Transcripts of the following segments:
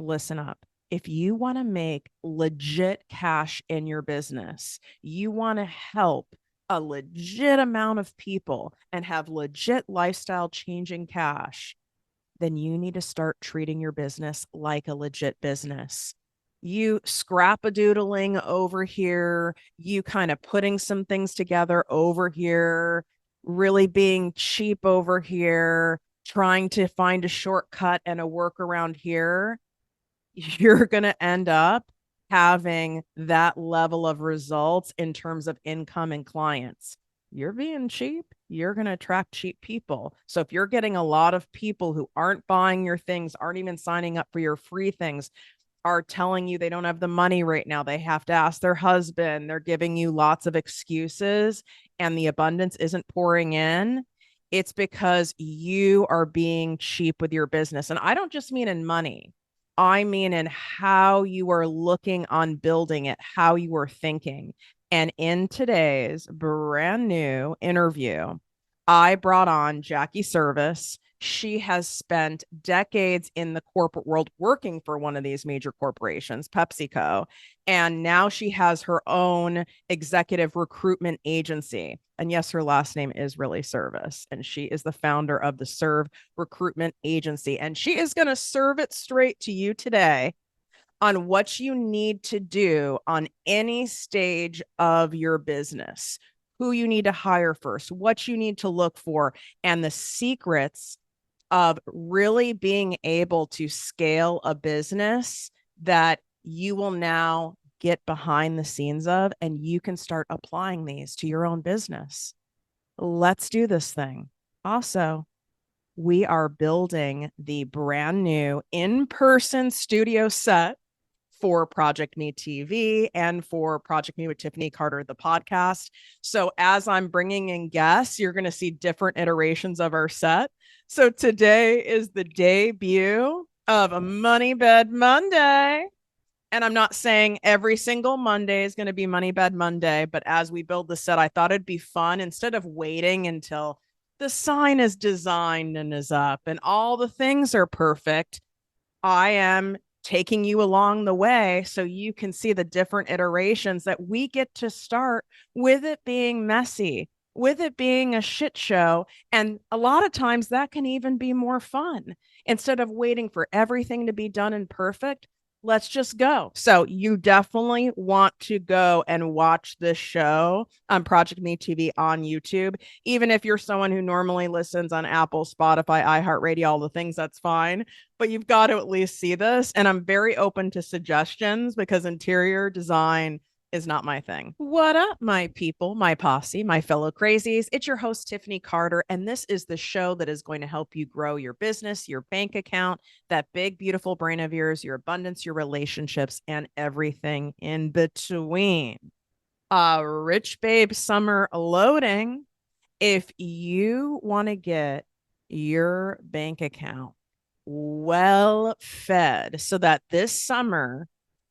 listen up. If you want to make legit cash in your business, you want to help a legit amount of people and have legit lifestyle changing cash, then you need to start treating your business like a legit business. You scrap-a-doodling over here, you kind of putting some things together over here, really being cheap over here, trying to find a shortcut and a workaround here, you're going to end up having that level of results in terms of income and clients. You're being cheap, you're going to attract cheap people. So if you're getting a lot of people who aren't buying your things, aren't even signing up for your free things, are telling you they don't have the money right now, they have to ask their husband, they're giving you lots of excuses, and the abundance isn't pouring in, it's because you are being cheap with your business. And I don't just mean in money. I mean in how you are looking on building it, how you are thinking. And in today's brand new interview, I brought on Jackie Serviss. She has spent decades in the corporate world working for one of these major corporations, PepsiCo. And now she has her own executive recruitment agency. And yes, her last name is really Serviss. And she is the founder of the Serve Recruitment Agency. And she is going to serve it straight to you today on what you need to do on any stage of your business, who you need to hire first, what you need to look for, and the secrets of really being able to scale a business that you will now get behind the scenes of, and you can start applying these to your own business. Let's do this thing. Also, we are building the brand new in-person studio set for Project Me TV and for Project Me with Tiffany Carter, the podcast. So as I'm bringing in guests, you're going to see different iterations of our set. So today is the debut of a Money Bed Monday. And I'm not saying every single Monday is going to be Money Bed Monday, but as we build the set, I thought it'd be fun instead of waiting until the sign is designed and is up and all the things are perfect. I am taking you along the way so you can see the different iterations that we get to start with it being messy, with it being a shit show. And a lot of times that can even be more fun. Instead of waiting for everything to be done and perfect, let's just go. So you definitely want to go and watch this show on Project Me TV on YouTube. Even if you're someone who normally listens on Apple, Spotify, iHeartRadio, all the things, that's fine. But you've got to at least see this. And I'm very open to suggestions because interior design is not my thing. What up, my people, my posse, my fellow crazies? It's your host, Tiffany Carter, and this is the show that is going to help you grow your business, your bank account, that big, beautiful brain of yours, your abundance, your relationships, and everything in between. Rich Babe Summer loading. If you want to get your bank account well fed so that this summer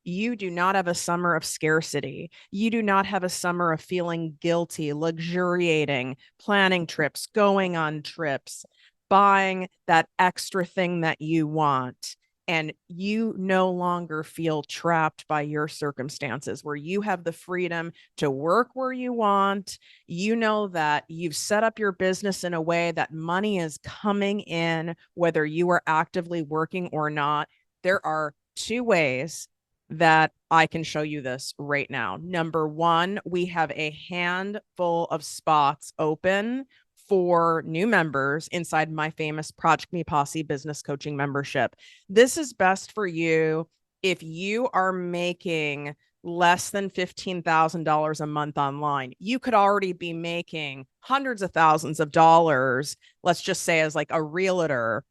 you do not have a summer of scarcity. You do not have a summer of feeling guilty, luxuriating, planning trips, going on trips, buying that extra thing that you want. And you no longer feel trapped by your circumstances, where you have the freedom to work where you want. You know that you've set up your business in a way that money is coming in, whether you are actively working or not. There are two ways that I can show you this right now. Number one, we have a handful of spots open for new members inside my famous Project Me Posse business coaching membership. This is best for you if you are making less than $15,000 a month online. You could already be making hundreds of thousands of dollars, let's just say as like a realtor,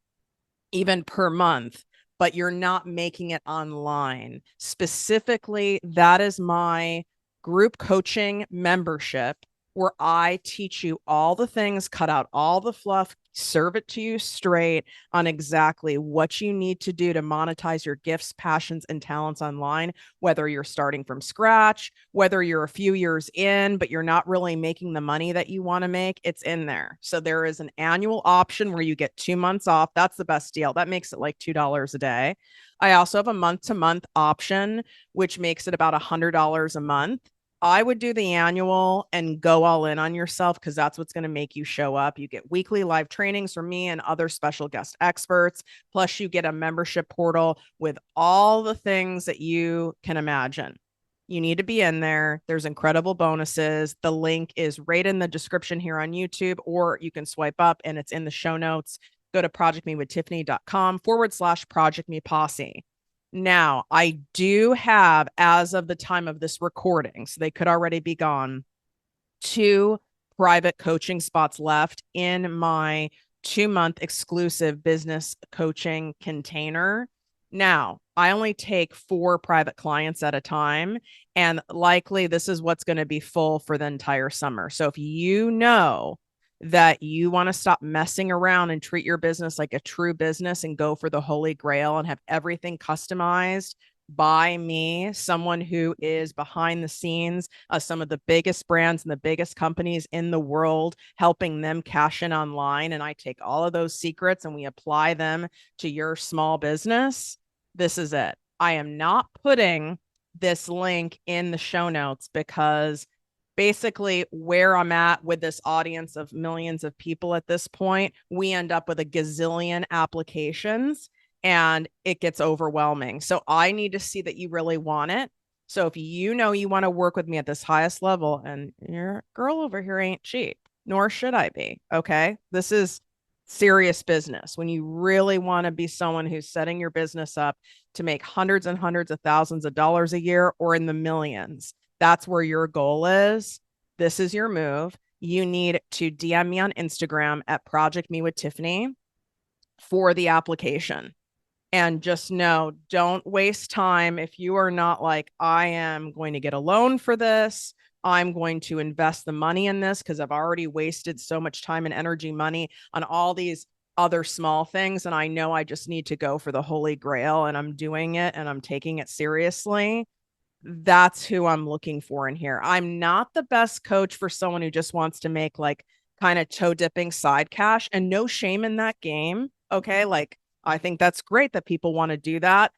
even per month, but you're not making it online. Specifically, that is my group coaching membership, where I teach you all the things, cut out all the fluff, serve it to you straight on exactly what you need to do to monetize your gifts, passions, and talents online, whether you're starting from scratch, whether you're a few years in, but you're not really making the money that you want to make. It's in there. So there is an annual option where you get 2 months off. That's the best deal. That makes it like $2 a day. I also have a month-to-month option, which makes it about $100 a month. I would do the annual and go all in on yourself because that's what's going to make you show up. You get weekly live trainings from me and other special guest experts. Plus, you get a membership portal with all the things that you can imagine. You need to be in there. There's incredible bonuses. The link is right in the description here on YouTube, or you can swipe up and it's in the show notes. Go to projectmewithtiffany.com/Project Me Posse. Now, I do have, as of the time of this recording, so they could already be gone, 2 private coaching spots left in my 2-month exclusive business coaching container. Now, I only take 4 private clients at a time, and likely this is what's going to be full for the entire summer. So if you know that you want to stop messing around and treat your business like a true business and go for the holy grail and have everything customized by me, someone who is behind the scenes of some of the biggest brands and the biggest companies in the world, helping them cash in online. And I take all of those secrets and we apply them to your small business. This is it. I am not putting this link in the show notes because basically where I'm at with this audience of millions of people at this point, we end up with a gazillion applications and it gets overwhelming. So I need to see that you really want it. So if you know you want to work with me at this highest level, and your girl over here ain't cheap, nor should I be. Okay. This is serious business. When you really want to be someone who's setting your business up to make hundreds and hundreds of thousands of dollars a year or in the millions, that's where your goal is. This is your move. You need to DM me on Instagram at Project Me with Tiffany for the application. And just know, don't waste time. If you are not like, I am going to get a loan for this, I'm going to invest the money in this because I've already wasted so much time and energy, money on all these other small things. And I know I just need to go for the holy grail and I'm doing it and I'm taking it seriously. That's who I'm looking for in here. I'm not the best coach for someone who just wants to make like kind of toe dipping side cash, and no shame in that game. Okay. Like, I think that's great that people want to do that,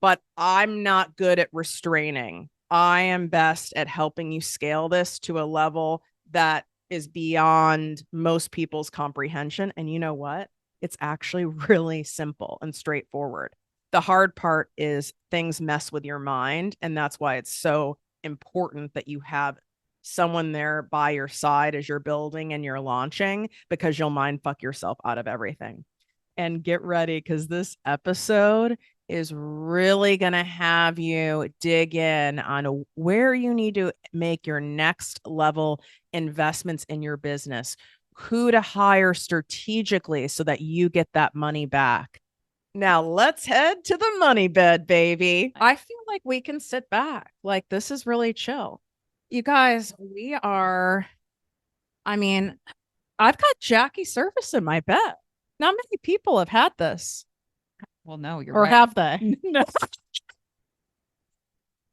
but I'm not good at restraining. I am best at helping you scale this to a level that is beyond most people's comprehension. And you know what? It's actually really simple and straightforward. The hard part is things mess with your mind. And that's why it's so important that you have someone there by your side as you're building and you're launching, because you'll mind fuck yourself out of everything. And get ready, because this episode is really going to have you dig in on where you need to make your next level investments in your business, who to hire strategically so that you get that money back. Now let's head to the money bed, baby. I feel like we can sit back. Like, this is really chill. You guys, I've got Jackie Serviss in my bed. Not many people have had this. Well, no, you're or right. have they? No.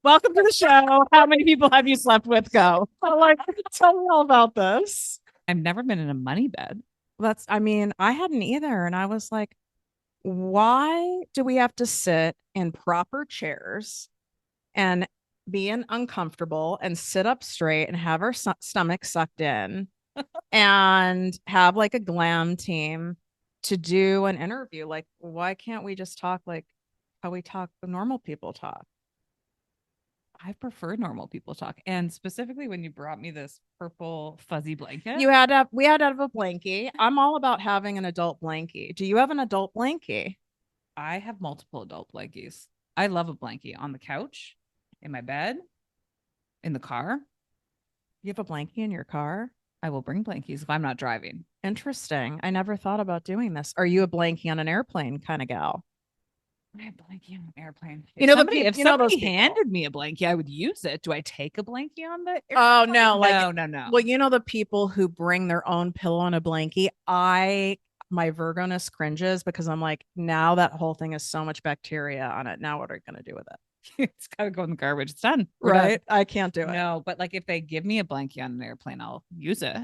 Welcome to the show. How many people have you slept with? Go. Tell me all about this. I've never been in a money bed. I hadn't either. And I was like, why do we have to sit in proper chairs and be uncomfortable and sit up straight and have our stomach sucked in and have like a glam team to do an interview? Like, why can't we just talk like how we talk, the normal people talk? I prefer normal people talk. And specifically when you brought me this purple fuzzy blanket. We had to have a blankie. I'm all about having an adult blankie. Do you have an adult blankie? I have multiple adult blankies. I love a blankie on the couch, in my bed, in the car. You have a blankie in your car? I will bring blankies if I'm not driving. Interesting. I never thought about doing this. Are you a blankie on an airplane kind of gal? I have a blankie on an airplane. If somebody handed me a blankie, I would use it. Do I take a blankie on the airplane? Oh, no. No. Well, the people who bring their own pillow and a blankie, I my Virgoness cringes because I'm like, now that whole thing is so much bacteria on it. Now what are you going to do with it? It's got to go in the garbage. It's done. We're done. I can't do it. No, but like if they give me a blankie on an airplane, I'll use it.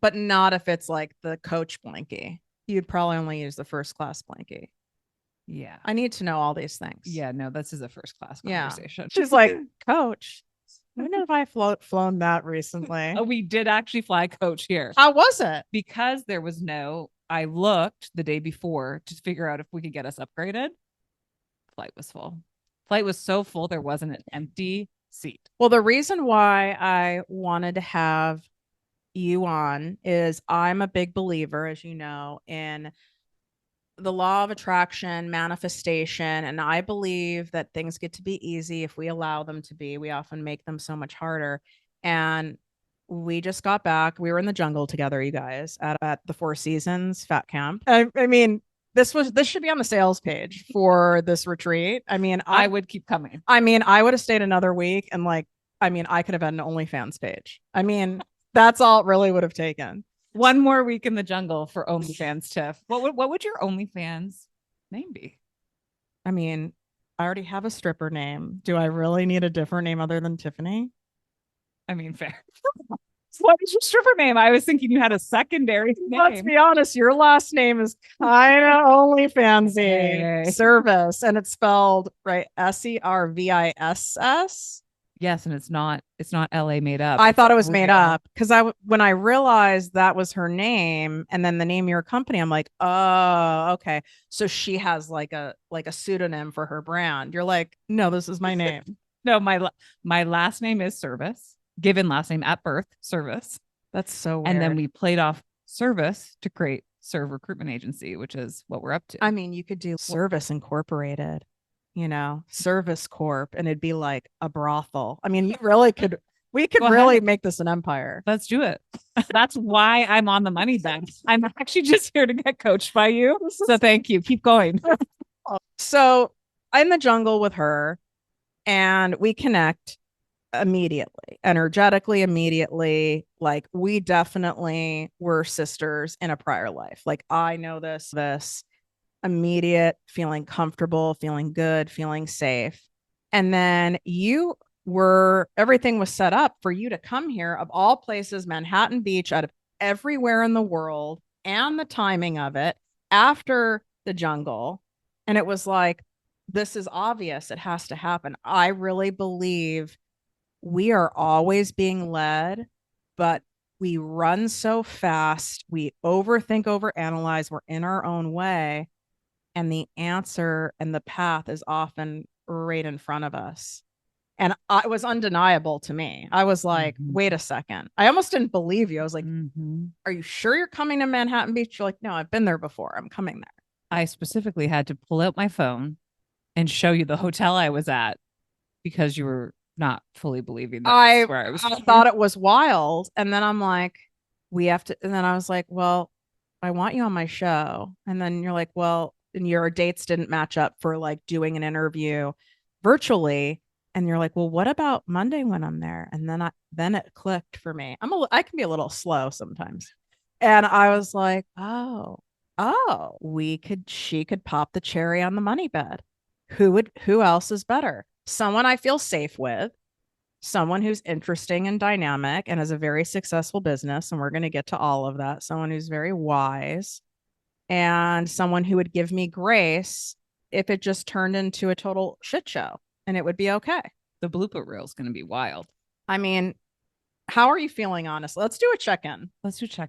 But not if it's like the coach blankie. You'd probably only use the first class blankie. Yeah. I need to know all these things. Yeah, no, this is a first class conversation. She's like, coach, when have I flown that recently? Oh, we did actually fly coach here. How was it? Because there was no, I looked the day before to figure out if we could get us upgraded. Flight was full. Flight was so full, there wasn't an empty seat. Well, the reason why I wanted to have you on is I'm a big believer, as you know, in the law of attraction, manifestation, and I believe that things get to be easy if we allow them to be. We often make them so much harder. And we just got back. We were in the jungle together, you guys, at the Four Seasons Fat Camp. I mean, this should be on the sales page for this retreat. I mean, I would keep coming. I mean, I would have stayed another week and like, I mean, I could have had an OnlyFans page. I mean, that's all it really would have taken. One more week in the jungle for OnlyFans, Tiff. What would your OnlyFans name be? I mean, I already have a stripper name. Do I really need a different name other than Tiffany? I mean, fair. What is your stripper name? I was thinking you had a secondary name. Let's be honest, your last name is kind of OnlyFansy. Hey. Serviss, and it's spelled right Serviss. Yes, and it's not LA made up. I thought it was made up because when I realized that was her name and then the name of your company, I'm like, oh, okay. So she has like a pseudonym for her brand. You're like, no, this is my name. No, my last name is Serviss, given last name at birth, Serviss. That's so weird. And then we played off Service to create Serve Recruitment Agency, which is what we're up to. I mean, you could do Service Incorporated, you know, Service Corp, and it'd be like a brothel. I mean, we could really make this an empire. Let's do it. That's why I'm on the money then. I'm actually just here to get coached by you. So thank you. Keep going. So I'm in the jungle with her and we connect immediately, energetically, immediately. Like we definitely were sisters in a prior life. Like I know this immediate feeling comfortable, feeling good, feeling safe. And then everything was set up for you to come here, of all places, Manhattan Beach, out of everywhere in the world, and the timing of it after the jungle. And it was like, this is obvious. It has to happen. I really believe we are always being led, but we run so fast. We overthink, overanalyze. We're in our own way. And the answer and the path is often right in front of us. And it was undeniable to me. I was like, wait a second. I almost didn't believe you. I was like, are you sure you're coming to Manhattan Beach? You're like, no, I've been there before. I'm coming there. I specifically had to pull out my phone and show you the hotel I was at because you were not fully believing that's where I was. I thought it was wild. And then I'm like, we have to. And then I was like, well, I want you on my show. And then you're like, well, and your dates didn't match up for like doing an interview virtually. And you're like, well, what about Monday when I'm there? And then it clicked for me. I can be a little slow sometimes. And I was like, oh, she could pop the cherry on the money bed. Who else is better? Someone I feel safe with, someone who's interesting and dynamic and has a very successful business. And we're going to get to all of that. Someone who's very wise, and someone who would give me grace if it just turned into a total shit show, and it would be okay. The blooper reel is going to be wild. I mean, how are you feeling, honestly? Let's do a check-in.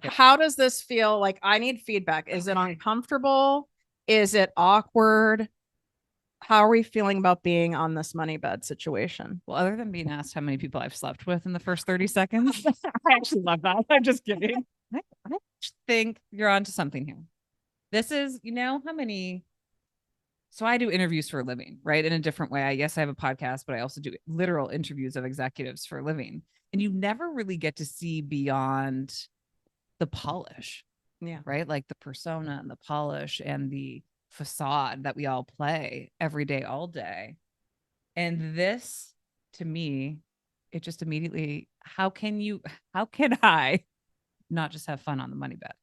How does this feel? Like, I need feedback. Is it uncomfortable? Is it awkward? How are we feeling about being on this money bed situation? Well, other than being asked how many people I've slept with in the first 30 seconds, I actually love that. I'm just kidding. I think you're onto something here. This is, how many. So I do interviews for a living, right? In a different way. Yes, I have a podcast, but I also do literal interviews of executives for a living. And you never really get to see beyond the polish. Yeah. Right? Like the persona and the polish and the facade that we all play every day, all day. And this, to me, it just immediately, how can I not just have fun on the money bed?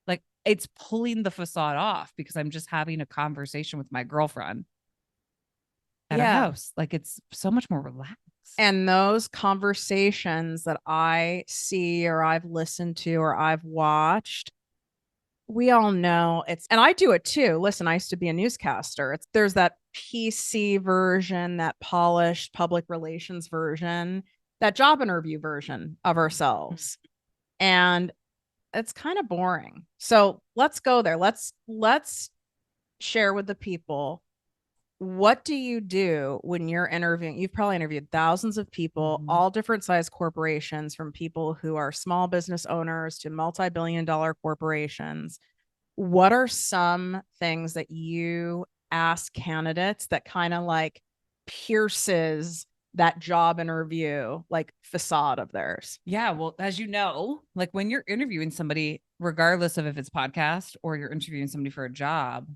Like, it's pulling the facade off because I'm just having a conversation with my girlfriend at her house. Like it's so much more relaxed. And those conversations that I see or I've listened to or I've watched, we all know it's, and I do it too. Listen, I used to be a newscaster. There's that PC version, that polished public relations version, that job interview version of ourselves. And it's kind of boring. So let's go there. Let's share with the people, what do you do when you're interviewing? You've probably interviewed thousands of people, all different size corporations, from people who are small business owners to multi-billion-dollar corporations. What are some things that you ask candidates that kind of like pierces that job interview like facade of theirs? Yeah, well, as you know, like when you're interviewing somebody, regardless of if it's podcast or you're interviewing somebody for a job,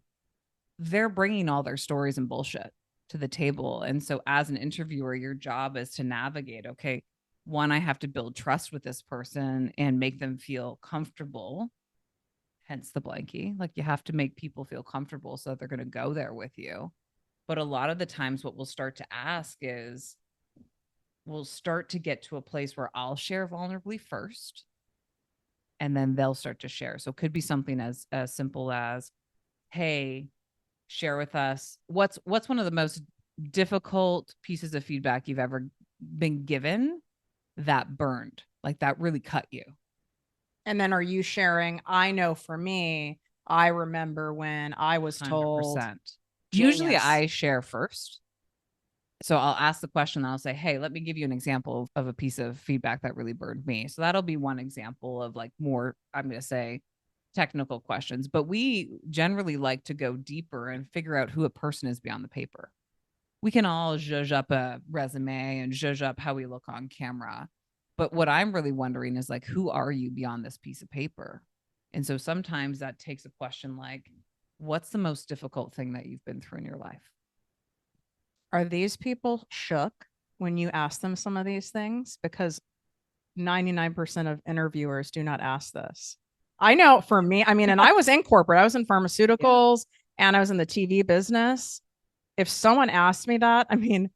they're bringing all their stories and bullshit to the table. And so as an interviewer, your job is to navigate, okay, one, I have to build trust with this person and make them feel comfortable. Hence the blankie. Like you have to make people feel comfortable so that they're going to go there with you. But a lot of the times what we'll start to ask is, we'll start to get to a place where I'll share vulnerably first, and then they'll start to share. So it could be something as simple as, hey, share with us what's one of the most difficult pieces of feedback you've ever been given that burned, like that really cut you. And then are you sharing, I know for me, I remember when I was told 100%. Usually I share first. So I'll ask the question and I'll say, hey, let me give you an example of a piece of feedback that really burned me. So that'll be one example of like more, I'm going to say, technical questions, but we generally like to go deeper and figure out who a person is beyond the paper. We can all zhuzh up a resume and zhuzh up how we look on camera. But what I'm really wondering is like, who are you beyond this piece of paper? And so sometimes that takes a question like, what's the most difficult thing that you've been through in your life? Are these people shook when you ask them some of these things? Because 99% of interviewers do not ask this. I know for me, I mean, and I was in corporate, I was in pharmaceuticals and I was in the TV business. If someone asked me that, I mean,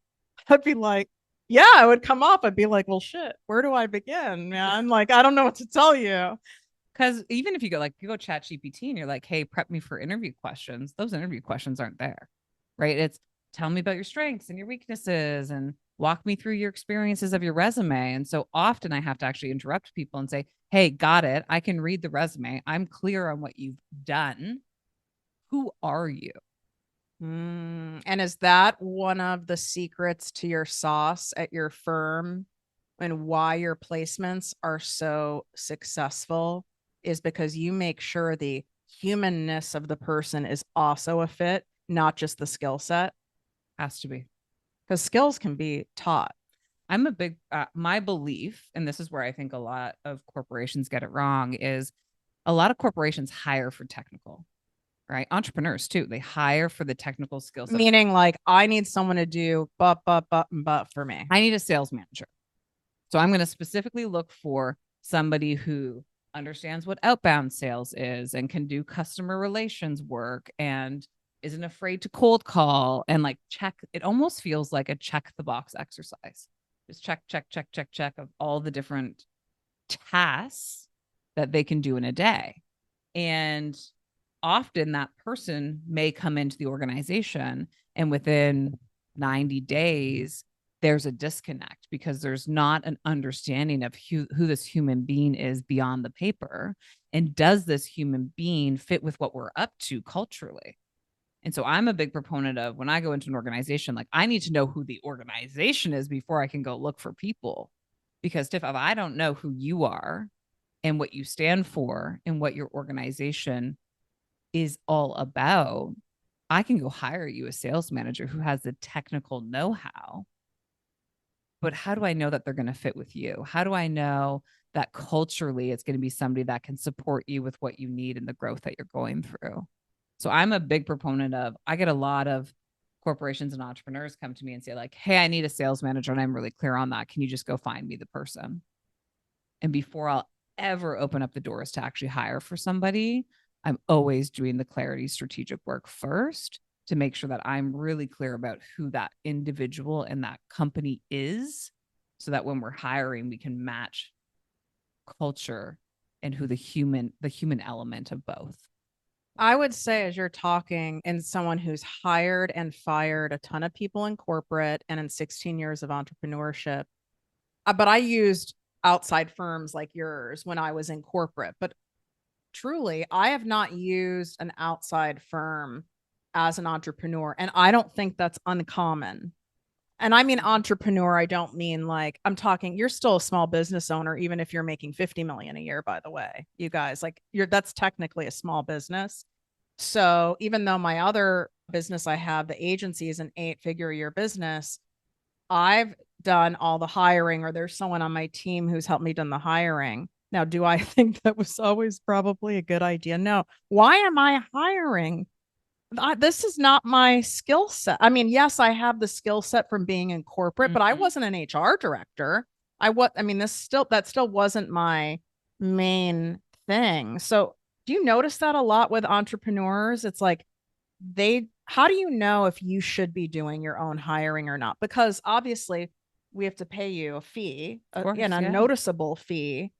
I'd be like, yeah, I would come up. I'd be like, well, shit, where do I begin, man? Like, I don't know what to tell you. Because even if you go chat GPT and you're like, hey, prep me for interview questions, those interview questions aren't there, right? It's tell me about your strengths and your weaknesses and walk me through your experiences of your resume. And so often I have to actually interrupt people and say, hey, got it. I can read the resume. I'm clear on what you've done. Who are you? And is that one of the secrets to your sauce at your firm and why your placements are so successful? Is because you make sure the humanness of the person is also a fit, not just the skill set? Has to be. Because skills can be taught. I'm a big, my belief, and this is where I think a lot of corporations get it wrong, is a lot of corporations hire for technical, right? Entrepreneurs too. They hire for the technical skills. Meaning like, I need someone to do but for me. I need a sales manager. So I'm going to specifically look for somebody who understands what outbound sales is and can do customer relations work and isn't afraid to cold call and like check. It almost feels like a check the box exercise. Just check of all the different tasks that they can do in a day. And often that person may come into the organization and within 90 days, there's a disconnect because there's not an understanding of who this human being is beyond the paper. And does this human being fit with what we're up to culturally? And so I'm a big proponent of when I go into an organization, like I need to know who the organization is before I can go look for people. Because Tiff, if I don't know who you are and what you stand for and what your organization is all about, I can go hire you a sales manager who has the technical know-how. But how do I know that they're going to fit with you? How do I know that culturally it's going to be somebody that can support you with what you need and the growth that you're going through? So I'm a big proponent of, I get a lot of corporations and entrepreneurs come to me and say like, hey, I need a sales manager and I'm really clear on that. Can you just go find me the person? And before I'll ever open up the doors to actually hire for somebody, I'm always doing the clarity strategic work first to make sure that I'm really clear about who that individual and that company is, so that when we're hiring, we can match culture and who the human element of both. I would say, as you're talking, and someone who's hired and fired a ton of people in corporate and in 16 years of entrepreneurship, but I used outside firms like yours when I was in corporate. But truly, I have not used an outside firm as an entrepreneur. And I don't think that's uncommon. And I mean entrepreneur, I don't mean like I'm talking, you're still a small business owner, even if you're making 50 million a year, by the way. You guys, like that's technically a small business. So even though my other business I have, the agency is an 8-figure a year business, I've done all the hiring, or there's someone on my team who's helped me done the hiring. Now, do I think that was always probably a good idea? No. Why am I hiring? This is not my skill set. I mean, yes, I have the skill set from being in corporate, but I wasn't an HR director. I mean, that still wasn't my main thing. So, do you notice that a lot with entrepreneurs? It's like how do you know if you should be doing your own hiring or not? Because obviously we have to pay you a fee, Course, a yeah. noticeable fee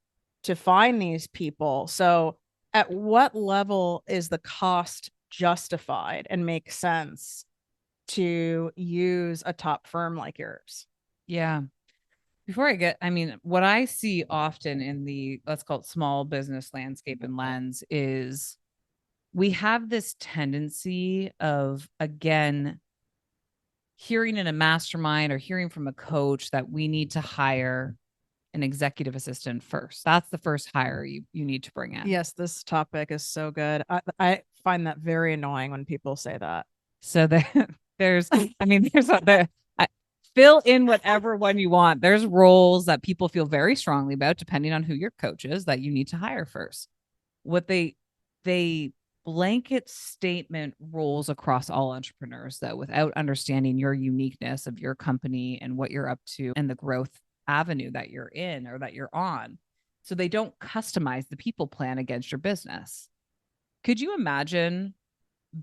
to find these people. So at what level is the cost justified and make sense to use a top firm like yours? Yeah. I mean, what I see often in the, let's call it small business landscape and lens, is we have this tendency of, again, hearing in a mastermind or hearing from a coach that we need to hire an executive assistant first. That's the first hire you need to bring in. Yes, this topic is so good. I find that very annoying when people say that. So there's, I mean, fill in whatever one you want. There's roles that people feel very strongly about, depending on who your coach is, that you need to hire first. What they blanket statement roles across all entrepreneurs, though, without understanding your uniqueness of your company and what you're up to and the growth avenue that you're in or that you're on. So they don't customize the people plan against your business. Could you imagine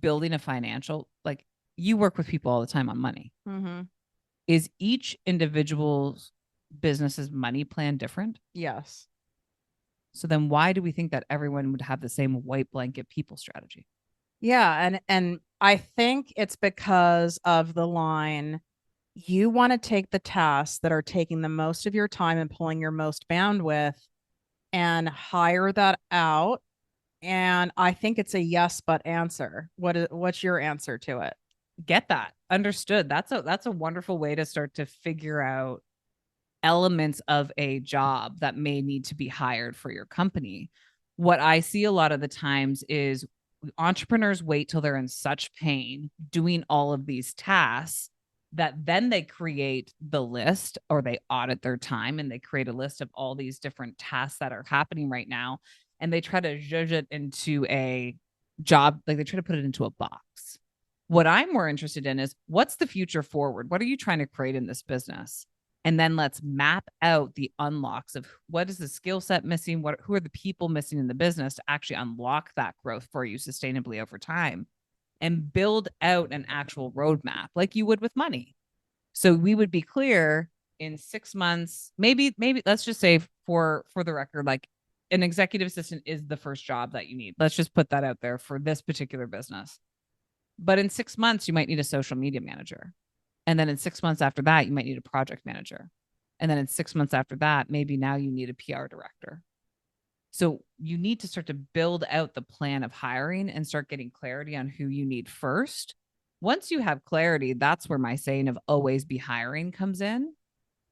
building a financial, like, you work with people all the time on money? Mm-hmm. Is each individual's business's money plan different? Yes. So then why do we think that everyone would have the same white blanket people strategy? Yeah, and I think it's because of the line, you want to take the tasks that are taking the most of your time and pulling your most bandwidth and hire that out. And I think it's a yes but answer. What's your answer to it? Get that. Understood. That's a wonderful way to start to figure out elements of a job that may need to be hired for your company. What I see a lot of the times is entrepreneurs wait till they're in such pain doing all of these tasks that then they create the list, or they audit their time and they create a list of all these different tasks that are happening right now. And they try to judge it into a job, like they try to put it into a box. What I'm more interested in is, what's the future forward? What are you trying to create in this business? And then let's map out the unlocks of what is the skill set missing, who are the people missing in the business to actually unlock that growth for you sustainably over time, and build out an actual roadmap like you would with money. So we would be clear in 6 months, maybe let's just say, for the record, like, an executive assistant is the first job that you need. Let's just put that out there for this particular business. But in 6 months, you might need a social media manager. And then in 6 months after that, you might need a project manager. And then in 6 months after that, maybe now you need a PR director. So you need to start to build out the plan of hiring and start getting clarity on who you need first. Once you have clarity, that's where my saying of always be hiring comes in,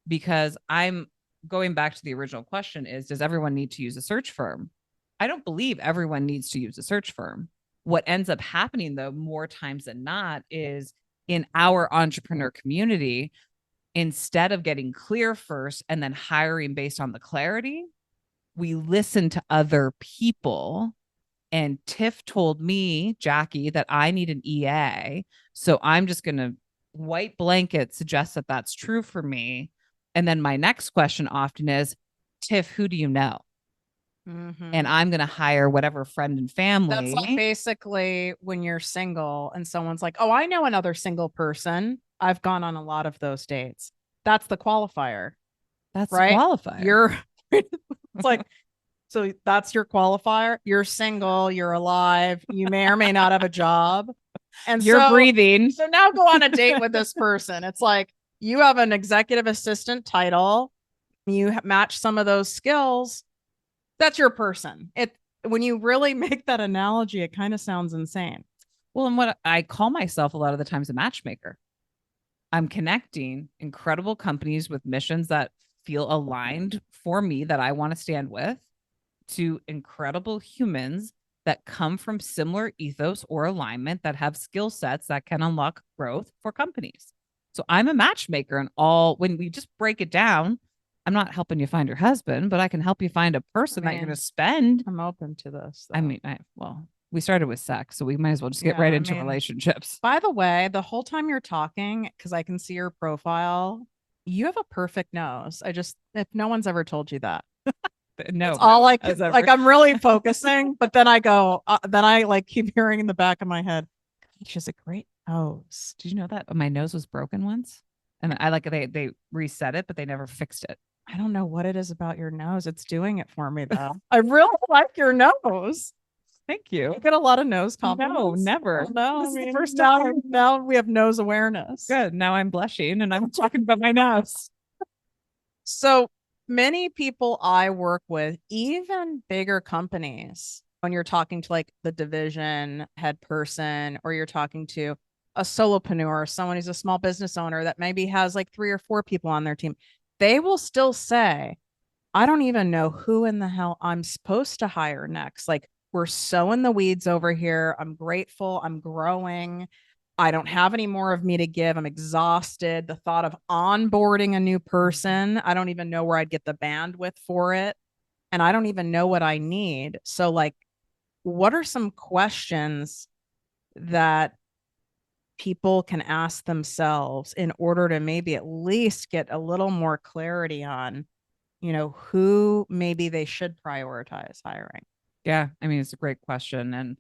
because I'm going back to the original question is, does everyone need to use a search firm? I don't believe everyone needs to use a search firm. What ends up happening, though, more times than not, is in our entrepreneur community, instead of getting clear first and then hiring based on the clarity, we listen to other people. And Tiff told me, Jackie, that I need an EA. So I'm just going to white blanket suggest that that's true for me. And then my next question often is, Tiff, who do you know? and I'm going to hire whatever friend and That's like family. basically when you're single and someone's like, oh, I know another single person. I've gone on a lot of those dates. That's the qualifier, That's the right? qualifier. You're, it's like, so that's your qualifier. You're single, you're alive, you may or may not have a job. And You're so, breathing. so now go on a date with this person. It's like you have an executive assistant title, you match some of those skills. That's your person. It when you really make that analogy, it kind of sounds insane. Well, and what I call myself a lot of the times a matchmaker. I'm connecting incredible companies with missions that feel aligned for me that I want to stand with to incredible humans that come from similar ethos or alignment that have skill sets that can unlock growth for companies. So I'm a matchmaker in all when we just break it down. I'm not helping you find your husband, but I can help you find a person that you're going to spend. I'm open to this. I mean, well, we started with sex, so we might as well just get Yeah, right I into mean, relationships. By the way, the whole time you're talking, because I can see your profile, you have a perfect nose. If no one's ever told you that, No, it's all like, as ever. like I'm really focusing, but then I go, then I like keep hearing in the back of my head, she has a great nose. Did you know that my nose was broken once? And I like they reset it, but they never fixed it. I don't know what it is about your nose. It's doing it for me though. I really like your nose. Thank you. You get a lot of nose compliments. No, never. No, This I is the mean, first now, time. now we have nose awareness. Good. Now I'm blushing and I'm talking about my nose. So many people I work with, even bigger companies, when you're talking to like the division head person, or you're talking to a solopreneur, someone who's a small business owner that maybe has like 3 or 4 people on their team, they will still say, I don't even know who in the hell I'm supposed to hire next. Like, we're so in the weeds over here. I'm grateful. I'm growing. I don't have any more of me to give. I'm exhausted. The thought of onboarding a new person, I don't even know where I'd get the bandwidth for it. And I don't even know what I need. So, like, what are some questions that people can ask themselves in order to maybe at least get a little more clarity on, who maybe they should prioritize hiring? Yeah, I mean, it's a great question. And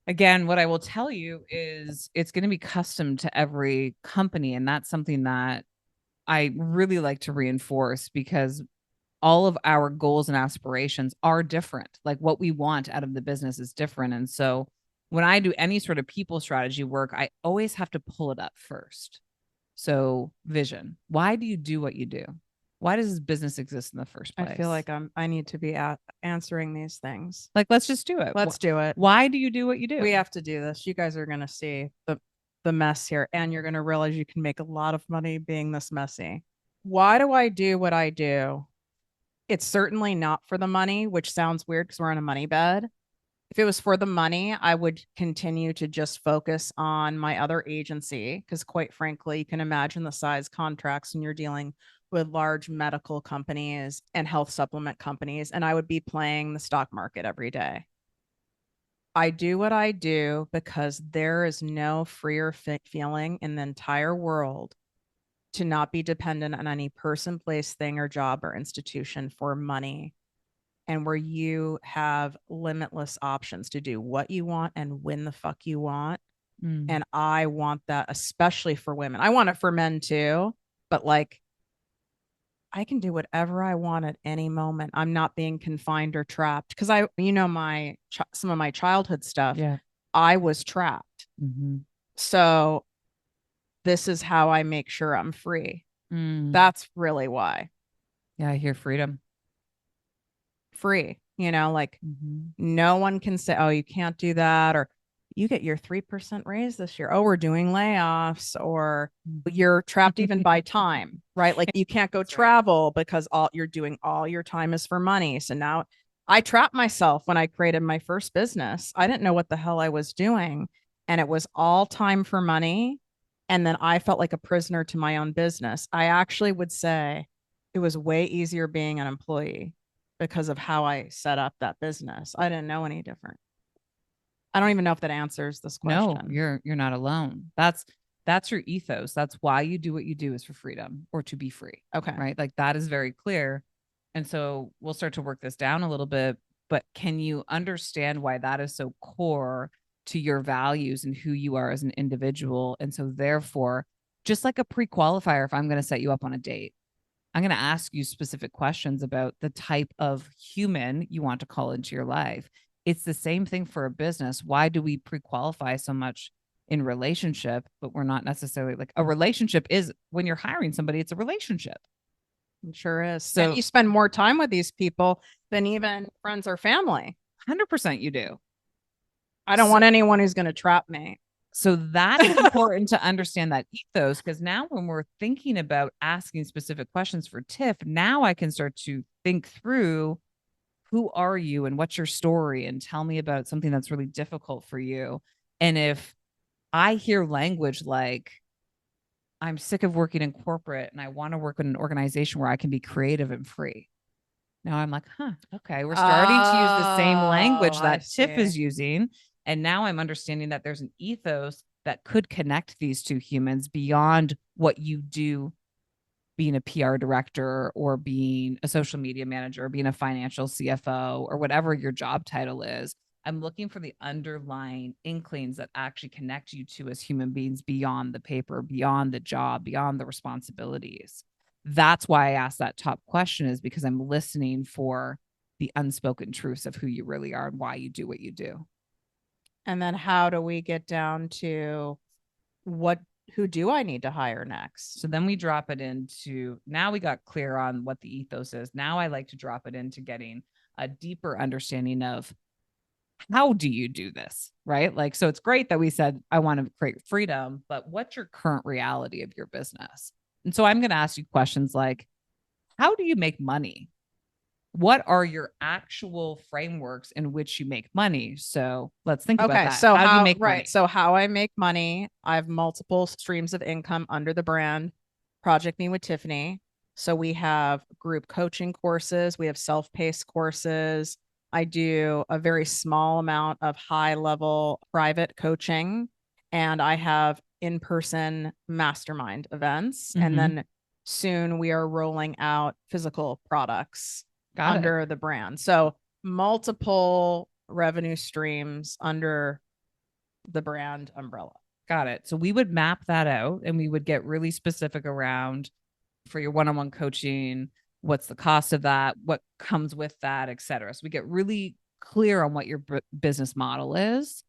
again, what I will tell you is it's going to be custom to every company. And that's something that I really like to reinforce because all of our goals and aspirations are different. Like what we want out of the business is different. And so when I do any sort of people strategy work, I always have to pull it up first. So vision. Why do you do what you do? Why does this business exist in the first place? I feel like I need to be answering these things. Like, let's just do it. Let's do it. Why do you do what you do? We have to do this. You guys are going to see the mess here, and you're going to realize you can make a lot of money being this messy. Why do I do what I do? It's certainly not for the money, which sounds weird because we're on a money bed. If it was for the money, I would continue to just focus on my other agency because, quite frankly, you can imagine the size contracts when you're dealing with large medical companies and health supplement companies, and I would be playing the stock market every day. I do what I do because there is no freer feeling in the entire world to not be dependent on any person, place, thing, or job or institution for money, and where you have limitless options to do what you want and when the fuck you want. And I want that, especially for women. I want it for men too, but like, I can do whatever I want at any moment. I'm not being confined or trapped because some of my childhood stuff. Yeah. I was trapped. So this is how I make sure I'm free. That's really why. Yeah, I hear freedom. Free, like no one can say, oh, you can't do that, or you get your 3% raise this year. Oh, we're doing layoffs, or you're trapped even by time, right? Like you can't go travel because all your time is for money. So now I trapped myself when I created my first business. I didn't know what the hell I was doing. And it was all time for money. And then I felt like a prisoner to my own business. I actually would say it was way easier being an employee because of how I set up that business. I didn't know any different. I don't even know if that answers this question. No, you're not alone. That's your ethos. That's why you do what you do, is for freedom or to be free. Okay. Right. Like that is very clear. And so we'll start to work this down a little bit, but can you understand why that is so core to your values and who you are as an individual? And so therefore, just like a pre-qualifier, if I'm going to set you up on a date, I'm going to ask you specific questions about the type of human you want to call into your life. It's the same thing for a business. Why do we pre-qualify so much in relationship, but we're not necessarily like a relationship is when you're hiring somebody, it's a relationship. It sure is. So And you spend more time with these people than even friends or family. 100% you do. I don't want anyone who's going to trap me. So that's important to understand that ethos, because now when we're thinking about asking specific questions for Tiff, now I can start to think through who are you and what's your story, and tell me about something that's really difficult for you. And if I hear language like, I'm sick of working in corporate and I want to work in an organization where I can be creative and free. Now I'm like, okay, we're starting to use the same language that Tiff is using. And now I'm understanding that there's an ethos that could connect these two humans beyond what you do being a PR director or being a social media manager or being a financial CFO or whatever your job title is. I'm looking for the underlying inklings that actually connect you to as human beings beyond the paper, beyond the job, beyond the responsibilities. That's why I asked that top question, is because I'm listening for the unspoken truths of who you really are and why you do what you do. And then how do we get down to who do I need to hire next? So then we drop it into, now we got clear on what the ethos is. Now I like to drop it into getting a deeper understanding of how do you do this, right? Like, so it's great that we said, I want to create freedom, but what's your current reality of your business? And so I'm going to ask you questions like, how do you make money? What are your actual frameworks in which you make money? So let's think about that. So how do you make money? So how I make money, I have multiple streams of income under the brand Project Me with Tiffany. So we have group coaching courses, we have self-paced courses. I do a very small amount of high level private coaching, and I have in-person mastermind events. And then soon we are rolling out physical products under the brand. So multiple revenue streams under the brand umbrella. Got it. So we would map that out and we would get really specific around, for your one-on-one coaching, what's the cost of that, what comes with that, et cetera. So we get really clear on what your business model is.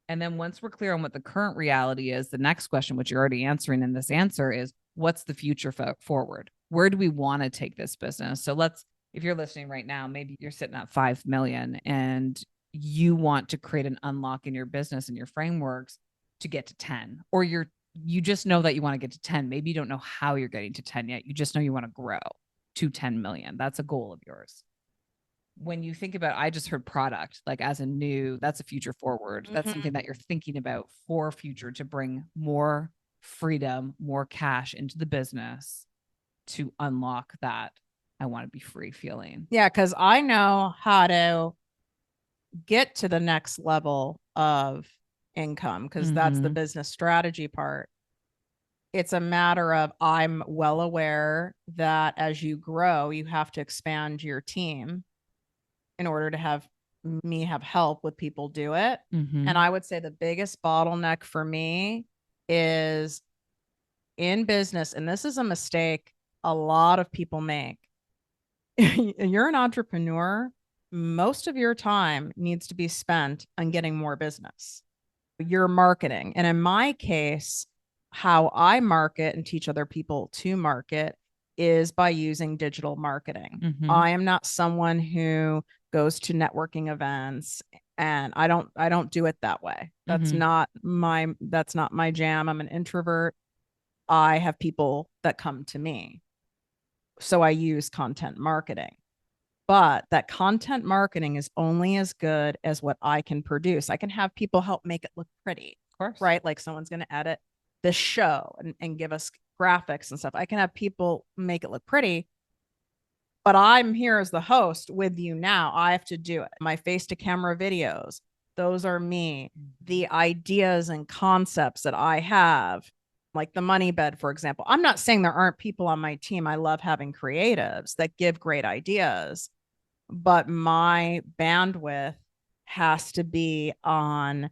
And then once we're clear on what the current reality is, the next question, which you're already answering in this answer, is what's the future forward? Where do we want to take this business? So if you're listening right now, maybe you're sitting at 5 million and you want to create an unlock in your business and your frameworks to get to 10, or you just know that you want to get to 10. Maybe you don't know how you're getting to 10 yet. You just know you want to grow to 10 million. That's a goal of yours. When you think about, I just heard product, like as that's a future forward. That's something that you're thinking about for future, to bring more freedom, more cash into the business to unlock that I want to be free feeling. Yeah, because I know how to get to the next level of income, because that's the business strategy part. It's a matter of, I'm well aware that as you grow, you have to expand your team in order to have help with people do it. And I would say the biggest bottleneck for me is in business, and this is a mistake a lot of people make. You're an entrepreneur, most of your time needs to be spent on getting more business. Your marketing. And in my case, how I market and teach other people to market is by using digital marketing. I am not someone who goes to networking events, and I don't do it that way. That's not my jam. I'm an introvert. I have people that come to me. So I use content marketing. But that content marketing is only as good as what I can produce. I can have people help make it look pretty, of course, right? Like someone's going to edit the show and give us graphics and stuff. I can have people make it look pretty, but I'm here as the host with you now. I have to do it. My face to camera videos, those are me. The ideas and concepts that I have like the money bed, for example. I'm not saying there aren't people on my team. I love having creatives that give great ideas, but my bandwidth has to be on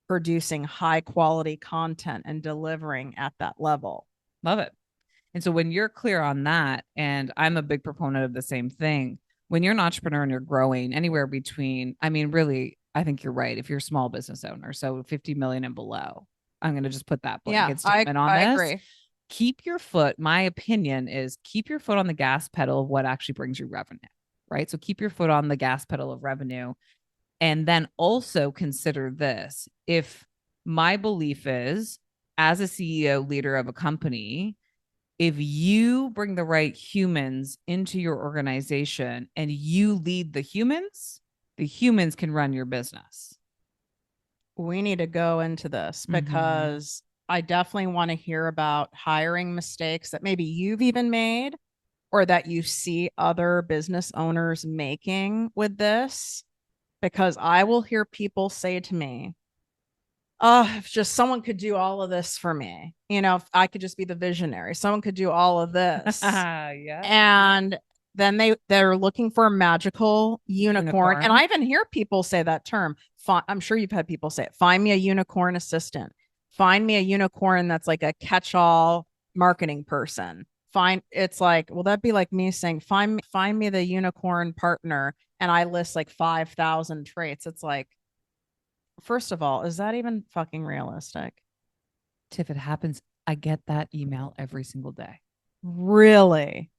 producing high quality content and delivering at that level. Love it. And so when you're clear on that, and I'm a big proponent of the same thing, when you're an entrepreneur and you're growing anywhere between, I mean, really, I think you're right. If you're a small business owner, so 50 million and below, I'm going to just put that blanket statement on I this. agree. Keep your foot, my opinion is keep your foot on the gas pedal of what actually brings you revenue, right? So keep your foot on the gas pedal of revenue. And then also consider this. If my belief is, as a CEO leader of a company, if you bring the right humans into your organization and you lead the humans can run your business. We need to go into this because I definitely want to hear about hiring mistakes that maybe you've even made or that you see other business owners making with this. Because I will hear people say to me, oh, if just someone could do all of this for me, if I could just be the visionary, someone could do all of this. Yeah. And then they're looking for a magical unicorn. And I even hear people say that term. I'm sure you've had people say it. Find me a unicorn assistant. Find me a unicorn that's like a catch-all marketing person. It's like, well, that'd be like me saying, find me the unicorn partner. And I list like 5,000 traits. It's like, first of all, is that even fucking realistic? If it happens, I get that email every single day. Really?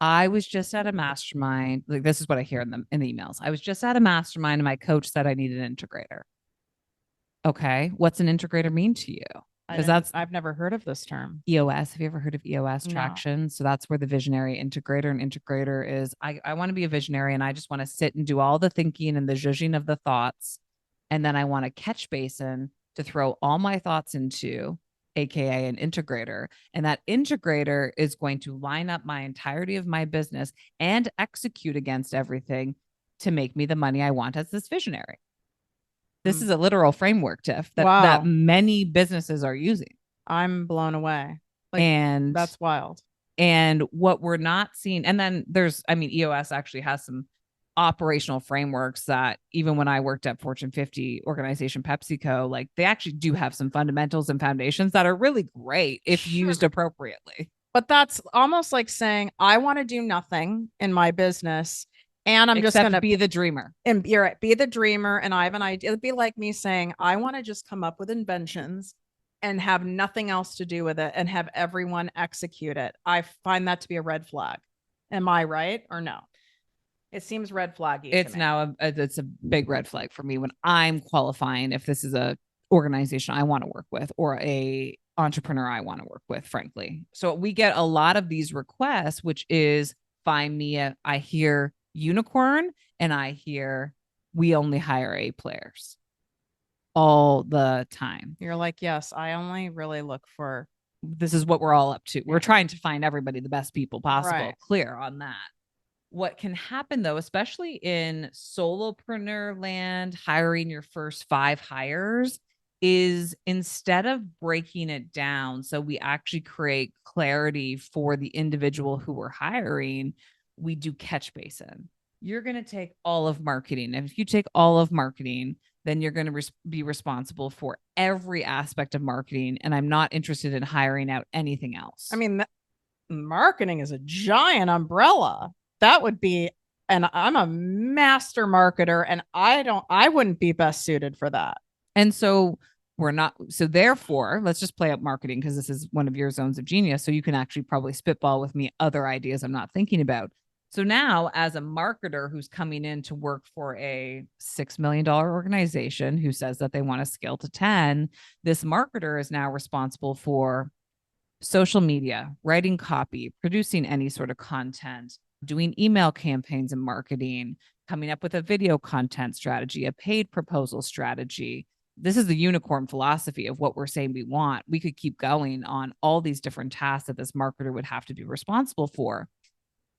I was just at a mastermind. Like, this is what I hear in the emails. I was just at a mastermind and my coach said I needed an integrator. Okay. What's an integrator mean to you? Because I've never heard of this term. EOS. Have you ever heard of EOS No. traction? So that's where the visionary integrator and integrator is. I want to be a visionary and I just want to sit and do all the thinking and the judging of the thoughts. And then I want a catch basin to throw all my thoughts into, AKA an integrator. And that integrator is going to line up my entirety of my business and execute against everything to make me the money I want as this visionary. This is a literal framework, Tiff, that many businesses are using. I'm blown away. And that's wild. And what we're not seeing, and then EOS actually has some operational frameworks that even when I worked at Fortune 50 organization PepsiCo, like they actually do have some fundamentals and foundations that are really great if used appropriately. But that's almost like saying, I want to do nothing in my business. And I'm just going to be the dreamer. And you're right, be the dreamer. And I have an idea. It'd be like me saying, I want to just come up with inventions and have nothing else to do with it and have everyone execute it. I find that to be a red flag. Am I right or no? It seems red flaggy. It's now it's a big red flag for me when I'm qualifying if this is a organization I want to work with or a entrepreneur I want to work with, frankly. So we get a lot of these requests, which is find me I hear unicorn and I hear we only hire A players all the time. You're like, yes, I only really look for, this is what we're all up to. Yeah. We're trying to find everybody the best people possible. Right. Clear on that. What can happen though, especially in solopreneur land, hiring your first 5 hires, is instead of breaking it down, so we actually create clarity for the individual who we're hiring, we do catch basin. You're going to take all of marketing. And if you take all of marketing, then you're going to be responsible for every aspect of marketing. And I'm not interested in hiring out anything else. I mean, marketing is a giant umbrella. That would be, and I'm a master marketer and I wouldn't be best suited for that. And so therefore, let's just play up marketing because this is one of your zones of genius. So you can actually probably spitball with me other ideas I'm not thinking about. So now as a marketer who's coming in to work for a $6 million organization who says that they want to scale to 10, this marketer is now responsible for social media, writing copy, producing any sort of content, doing email campaigns and marketing, coming up with a video content strategy, a paid proposal strategy. This is the unicorn philosophy of what we're saying we want. We could keep going on all these different tasks that this marketer would have to be responsible for.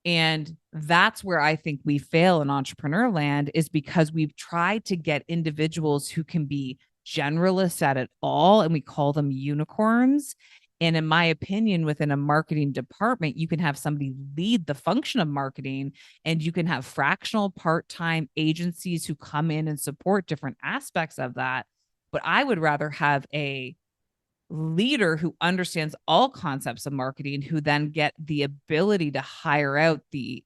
And that's where I think we fail in entrepreneur land, is because we've tried to get individuals who can be generalists at it all, and we call them unicorns. And in my opinion, within a marketing department, you can have somebody lead the function of marketing, and you can have fractional part-time agencies who come in and support different aspects of that. But I would rather have a leader who understands all concepts of marketing, who then get the ability to hire out the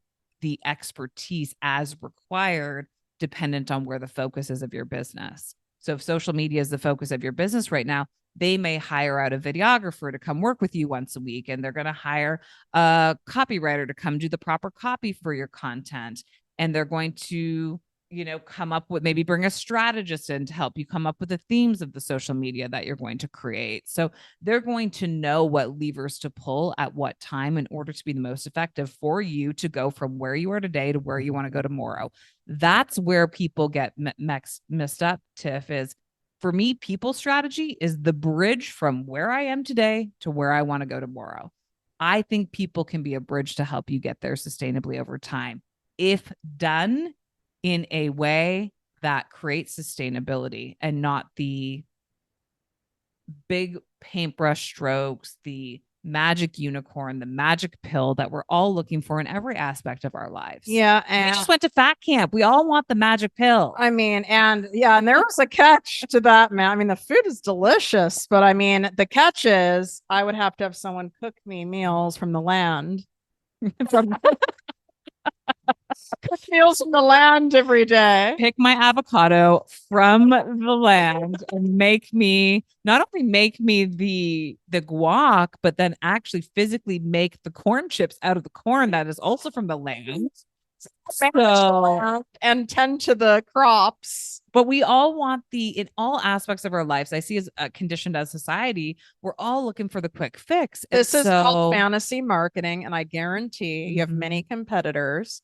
expertise as required, dependent on where the focus is of your business. So if social media is the focus of your business right now, they may hire out a videographer to come work with you once a week, and they're going to hire a copywriter to come do the proper copy for your content. And they're going to, come up with, maybe bring a strategist in to help you come up with the themes of the social media that you're going to create. So they're going to know what levers to pull at what time in order to be the most effective for you to go from where you are today to where you want to go tomorrow. That's where people get messed up, Tiff, is for me, people strategy is the bridge from where I am today to where I want to go tomorrow. I think people can be a bridge to help you get there sustainably over time, if done in a way that creates sustainability and not the big paintbrush strokes, the magic unicorn, the magic pill that we're all looking for in every aspect of our lives. Yeah. We And just went to fat camp. We all want the magic pill. I mean, and there was a catch to that, man. I mean, the food is delicious, but I mean, the catch is I would have to have someone cook me meals from the land. From cook meals from the land every day. Pick my avocado from the land and not only make me the guac, but then actually physically make the corn chips out of the corn that is also from the land. So, and tend to the crops. But we all want in all aspects of our lives, I see as conditioned as society, we're all looking for the quick fix. This is called fantasy marketing. And I guarantee you have many competitors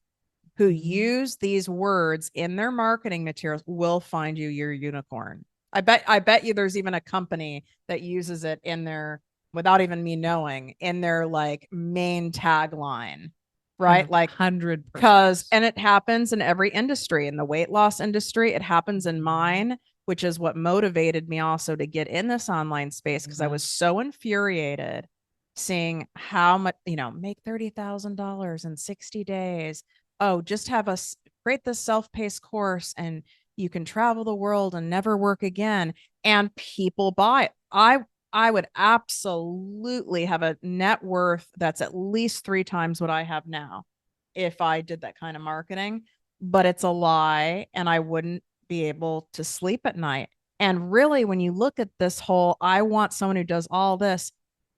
who use these words in their marketing materials will find you your unicorn. I bet you there's even a company that uses it in their, without even me knowing, in their like main tagline, right? Like 100%. Because, and it happens in every industry. In the weight loss industry, it happens in mine, which is what motivated me also to get in this online space, because I was so infuriated seeing how much, make $30,000 in 60 days. Oh, just have us create this self-paced course and you can travel the world and never work again. And people buy it. I would absolutely have a net worth that's at least 3 times what I have now if I did that kind of marketing, but it's a lie, and I wouldn't be able to sleep at night. And really, when you look at this whole, I want someone who does all this,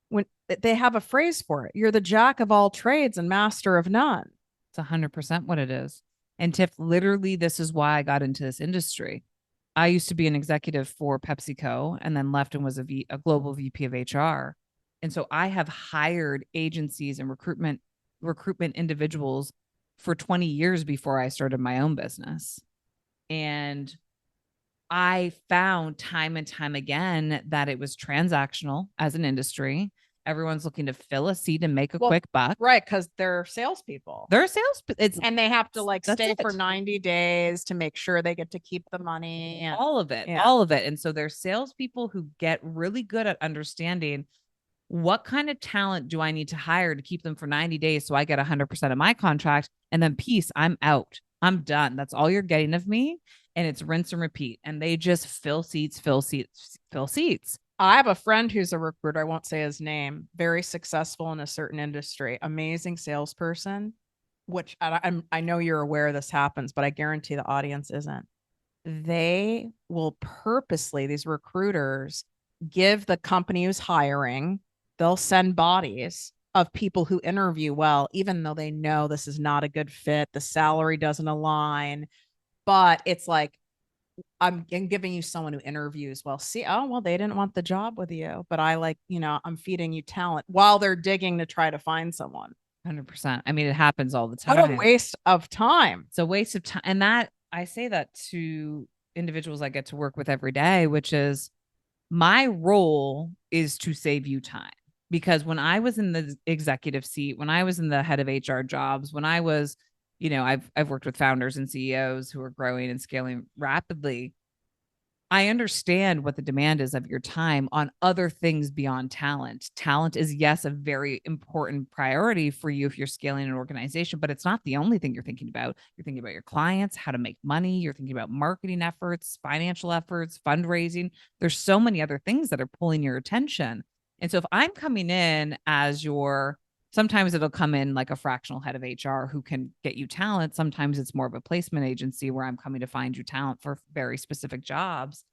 when they have a phrase for it, you're the jack of all trades and master of none. It's 100% what it is. And Tiff, literally, this is why I got into this industry. I used to be an executive for PepsiCo and then left and was a global VP of HR. And so I have hired agencies and recruitment individuals for 20 years before I started my own business. And I found time and time again that it was transactional as an industry. Everyone's looking to fill a seat and make a quick buck. Right, because they're salespeople. They're sales. And they have to stay for 90 days to make sure they get to keep the money. And all of it. And so they're salespeople who get really good at understanding what kind of talent do I need to hire to keep them for 90 days so I get 100% of my contract, and then peace, I'm out. I'm done. That's all you're getting of me. And it's rinse and repeat. And they just fill seats. I have a friend who's a recruiter. I won't say his name. Very successful in a certain industry. Amazing salesperson, which I know you're aware this happens, but I guarantee the audience isn't. They will purposely, these recruiters, give the company who's hiring, they'll send bodies of people who interview well, even though they know this is not a good fit. The salary doesn't align, but it's like, I'm giving you someone who interviews well. See, oh, well, they didn't want the job with you, but I'm feeding you talent while they're digging to try to find someone. 100%. I mean, it happens all the time. What a waste of time. It's a waste of time. And that I say that to individuals I get to work with every day, which is my role is to save you time. Because when I was in the executive seat, when I was in the head of HR jobs, when I was, I've worked with founders and CEOs who are growing and scaling rapidly. I understand what the demand is of your time on other things beyond talent. Talent is, yes, a very important priority for you if you're scaling an organization, but it's not the only thing you're thinking about. You're thinking about your clients, how to make money. You're thinking about marketing efforts, financial efforts, fundraising. There's so many other things that are pulling your attention. And so if I'm coming in as your, sometimes it'll come in like a fractional head of HR who can get you talent. Sometimes it's more of a placement agency where I'm coming to find you talent for very specific jobs.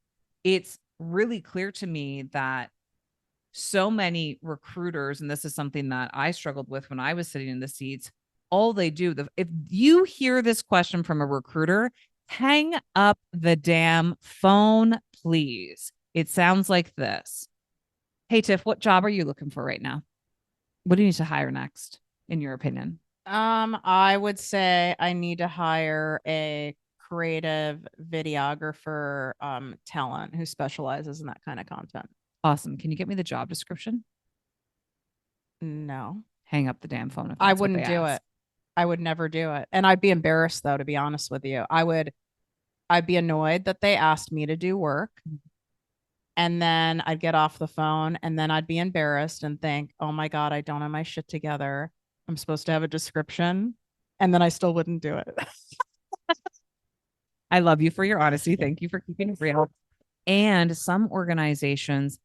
It's really clear to me that so many recruiters, and this is something that I struggled with when I was sitting in the seats, all they do, if you hear this question from a recruiter, hang up the damn phone, please. It sounds like this. Hey, Tiff, what job are you looking for right now? What do you need to hire next, in your opinion? I would say I need to hire a creative videographer, talent who specializes in that kind of content. Awesome. Can you get me the job description? No, Hang up the damn phone if I that's what wouldn't they do ask. it. I would never do it. And I'd be embarrassed though, to be honest with you. I'd be annoyed that they asked me to do work. And then I'd get off the phone and then I'd be embarrassed and think, oh my God, I don't have my shit together. I'm supposed to have a description. And then I still wouldn't do it. I love you for your honesty. Thank you for keeping it real. And some organizations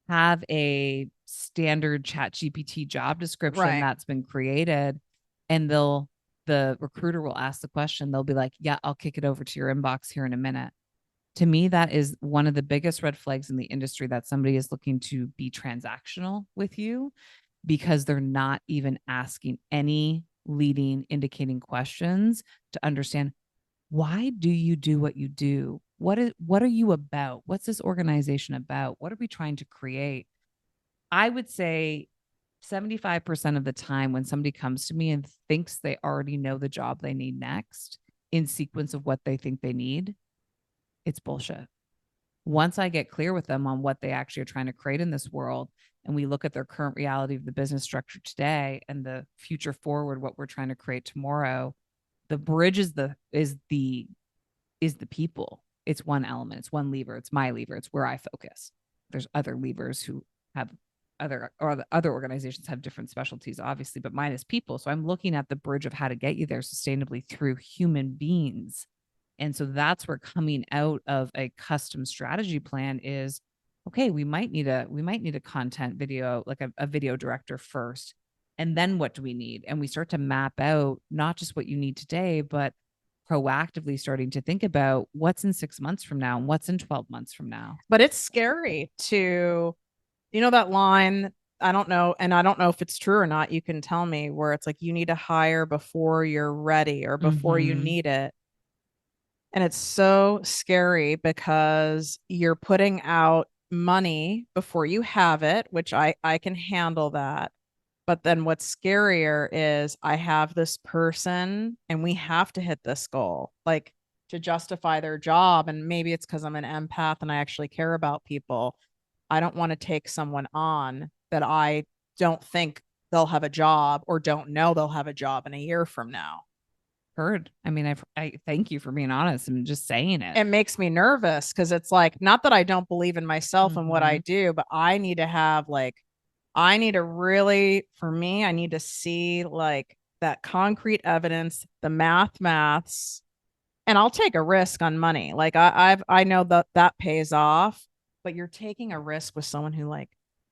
have a standard ChatGPT job description Right. that's been created, and the recruiter will ask the question. They'll be like, yeah, I'll kick it over to your inbox here in a minute. To me, that is one of the biggest red flags in the industry, that somebody is looking to be transactional with you because they're not even asking any leading, indicating questions to understand, why do you do what you do? What are you about? What's this organization about? What are we trying to create? I would say 75% of the time when somebody comes to me and thinks they already know the job they need next in sequence of what they think they need, it's bullshit. Once I get clear with them on what they actually are trying to create in this world, and we look at their current reality of the business structure today and the future forward, what we're trying to create tomorrow, the bridge is the people. It's one element. It's one lever. It's my lever. It's where I focus. There's other levers who have other organizations have different specialties, obviously, but mine is people. So I'm looking at the bridge of how to get you there sustainably through human beings. And so that's where coming out of a custom strategy plan is, okay, we might need a content video, like a video director first. And then what do we need? And we start to map out not just what you need today, but proactively starting to think about what's in 6 months from now and what's in 12 months from now. But it's scary to, that line, I don't know. And I don't know if it's true or not. You can tell me, where it's like, you need to hire before you're ready or before you need it. And it's so scary because you're putting out money before you have it, which I can handle that. But then what's scarier is I have this person and we have to hit this goal, like, to justify their job. And maybe it's because I'm an empath and I actually care about people. I don't want to take someone on that I don't think they'll have a job or don't know they'll have a job in a year from now. Heard. I mean, I thank you for being honest and just saying it. It makes me nervous because it's like, not that I don't believe in myself and what I do, but I need to have I need to really, for me, I need to see like that concrete evidence, the maths, and I'll take a risk on money. Like I know that pays off, but you're taking a risk with someone who like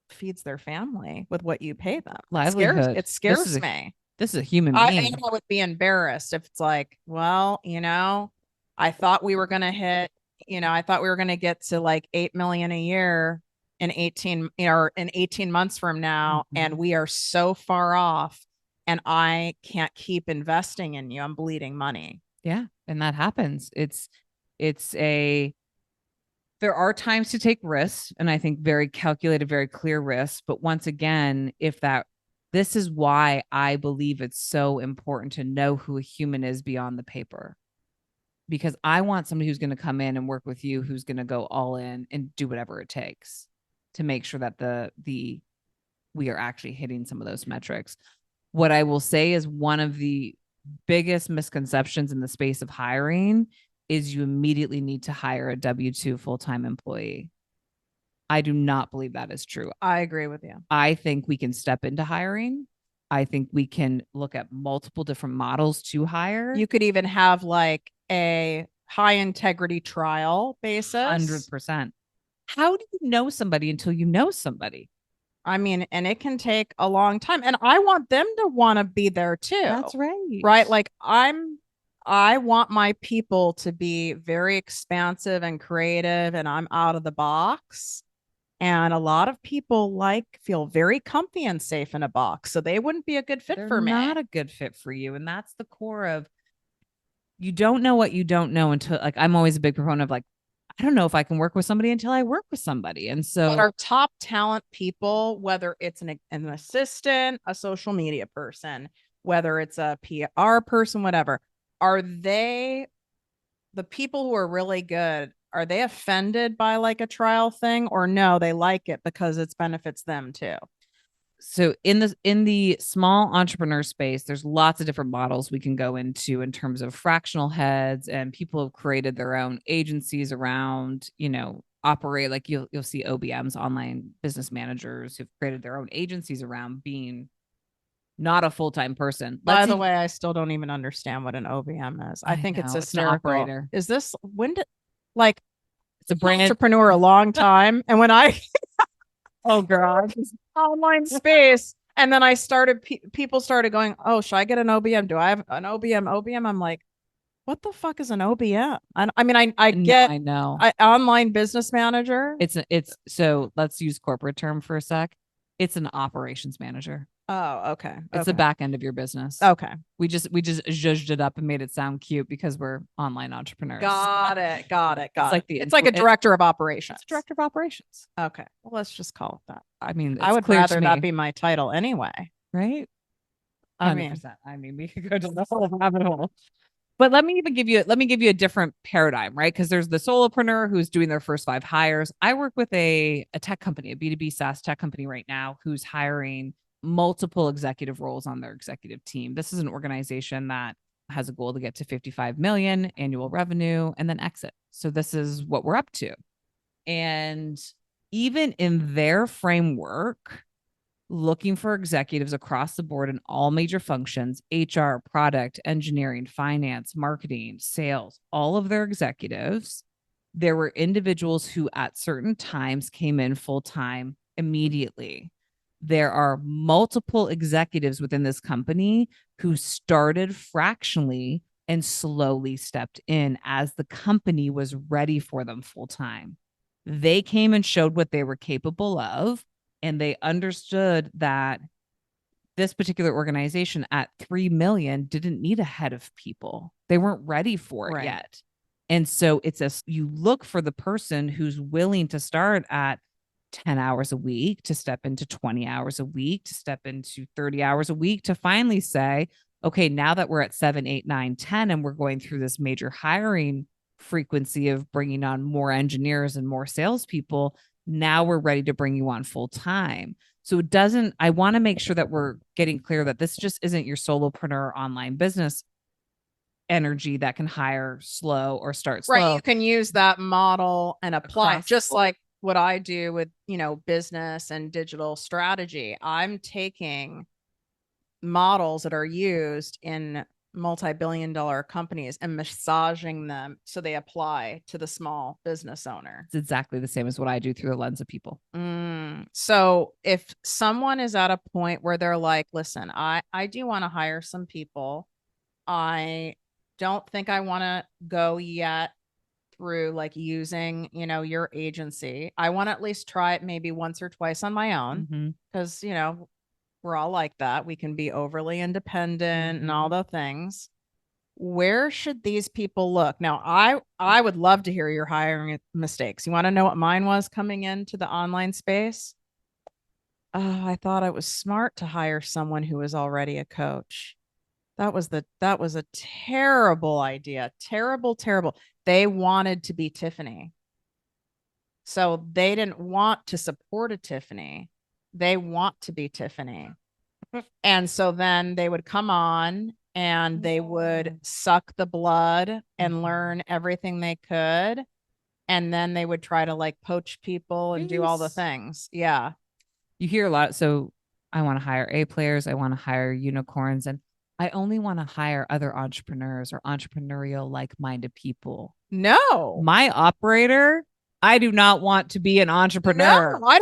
feeds their family with what you pay them. Livelihood. It scares me. This is a human being. I would be embarrassed if it's like, well, I thought we were going to hit, I thought we were going to get to like 8 million a year in 18 months from now. And we are so far off and I can't keep investing in you. I'm bleeding money. Yeah. And that happens. There are times to take risks, and I think very calculated, very clear risks. But once again, this is why I believe it's so important to know who a human is beyond the paper, because I want somebody who's going to come in and work with you, who's going to go all in and do whatever it takes to make sure that we are actually hitting some of those metrics. What I will say is one of the biggest misconceptions in the space of hiring is you immediately need to hire a W-2 full-time employee. I do not believe that is true. I agree with you. I think we can step into hiring. I think we can look at multiple different models to hire. You could even have like a high integrity trial basis. 100%. How do you know somebody until you know somebody? I mean, and it can take a long time. And I want them to want to be there too. That's right. Right? Like I want my people to be very expansive and creative, and I'm out of the box. And a lot of people feel very comfy and safe in a box. So they wouldn't be a good fit for me. Not a good fit for you. And that's the core of, you don't know what you don't know until, like, I'm always a big proponent of like, I don't know if I can work with somebody until I work with somebody. And so but our top talent people, whether it's an assistant, a social media person, whether it's a PR person, whatever, are they the people who are really good? Are they offended by like a trial thing, or no, they like it because it benefits them too? So in the small entrepreneur space, there's lots of different models we can go into in terms of fractional heads, and people have created their own agencies around, operate, like you'll see OBMs, online business managers, who've created their own agencies around being not a full-time person. By the way, I still don't even understand what an OBM is. I think it's hysterical. An operator. Is this it's a brand entrepreneur a long time, and when I oh god, online space, and then I started people started going, oh, should I get an OBM? Do I have an OBM? I'm like, what the fuck is an OBM? I mean, I get, I know, online business manager. It's so let's use corporate term for a sec. It's an operations manager. Oh, okay. It's the back end of your business. Okay. We just zhuzhed it up and made it sound cute because we're online entrepreneurs. Got it. It's like a director of operations. It's a director of operations. Okay. Well, let's just call it that. I mean, I would rather that be my title anyway. Right? 100%. I mean, we could go to the whole rabbit hole. But let me give you a different paradigm, right? Because there's the solopreneur who's doing their first 5 hires. I work with a tech company, a B2B SaaS tech company right now, who's hiring multiple executive roles on their executive team. This is an organization that has a goal to get to 55 million annual revenue and then exit. So this is what we're up to. And even in their framework, looking for executives across the board in all major functions, HR, product, engineering, finance, marketing, sales, all of their executives, there were individuals who at certain times came in full-time immediately. There are multiple executives within this company who started fractionally and slowly stepped in as the company was ready for them full-time. They came and showed what they were capable of, and they understood that this particular organization at 3 million didn't need a head of people. They weren't ready for it yet. And so you look for the person who's willing to start at 10 hours a week, to step into 20 hours a week, to step into 30 hours a week, to finally say, okay, now that we're at 7, 8, 9, 10, and we're going through this major hiring frequency of bringing on more engineers and more salespeople, now we're ready to bring you on full time. So I want to make sure that we're getting clear that this just isn't your solopreneur online business energy that can hire slow or start slow. Right. You can use that model and apply just like what I do with, business and digital strategy. I'm taking models that are used in multi-billion-dollar companies and massaging them so they apply to the small business owner. It's exactly the same as what I do through the lens of people. So if someone is at a point where they're like, listen, I do want to hire some people. I don't think I want to go yet through like using, your agency. I want to at least try it maybe once or twice on my own because, we're all like that. We can be overly independent and all the things. Where should these people look? Now, I would love to hear your hiring mistakes. You want to know what mine was coming into the online space? Oh, I thought I was smart to hire someone who was already a coach. That was a terrible idea. Terrible. They wanted to be Tiffany. So they didn't want to support a Tiffany. They want to be Tiffany. And so then they would come on and they would suck the blood and learn everything they could. And then they would try to like poach people and do all the Jeez. things. Yeah. You hear a lot. So I want to hire A players. I want to hire unicorns. And I only want to hire other entrepreneurs or entrepreneurial like-minded people. No. My operator, I do not want to be an entrepreneur. No, I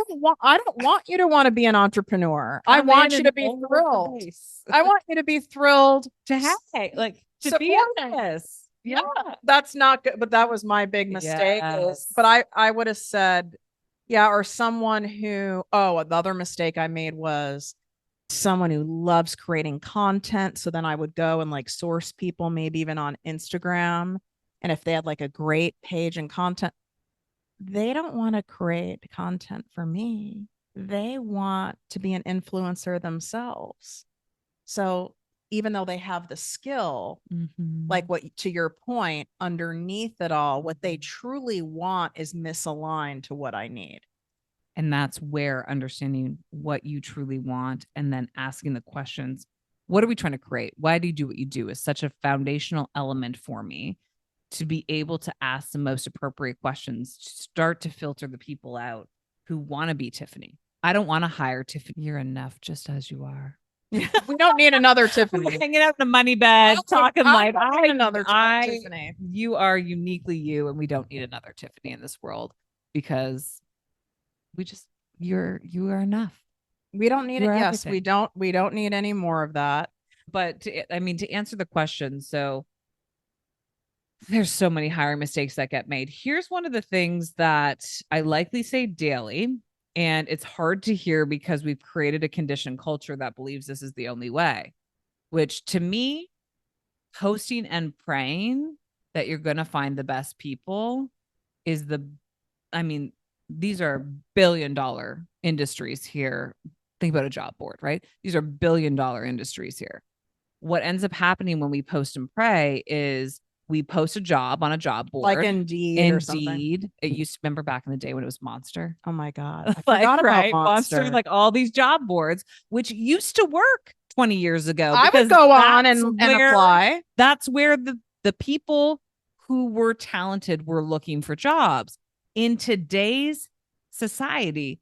don't want you to want to be an entrepreneur. I Come want in you to and be own the thrilled. place. I want you to be thrilled to have like to be supporting. in this. Yeah. That's not good. But that was my big mistake. Yes. But I would have said, yeah, or someone who, oh, the other mistake I made was someone who loves creating content. So then I would go and like source people, maybe even on Instagram. And if they had like a great page and content, they don't want to create content for me. They want to be an influencer themselves. So even though they have the skill, like what, to your point, underneath it all, what they truly want is misaligned to what I need. And that's where understanding what you truly want and then asking the questions, what are we trying to create? Why do you do what you do is such a foundational element for me to be able to ask the most appropriate questions, to start to filter the people out who want to be Tiffany. I don't want to hire Tiffany. You're enough just as you are. We don't need another Tiffany. Hanging out in a money bed, talking like another Tiffany. You are uniquely you, and we don't need another Tiffany in this world because we just you are enough. We don't need You're it. Yes, everything. we don't need any more of that. But to answer the question, so there's so many hiring mistakes that get made. Here's one of the things that I likely say daily. And it's hard to hear because we've created a conditioned culture that believes this is the only way, which to me, hosting and praying that you're going to find the best people is these are billion-dollar industries here. Think about a job board, right? These are billion-dollar industries here. What ends up happening when we post and pray is we post a job on a job board. Like Indeed or something. It used to, remember back in the day when it was Monster. Oh my God. I like, forgot right? about Monster. Like all these job boards, which used to work 20 years ago. I would go on and apply. That's where the people who were talented were looking for jobs. In today's society,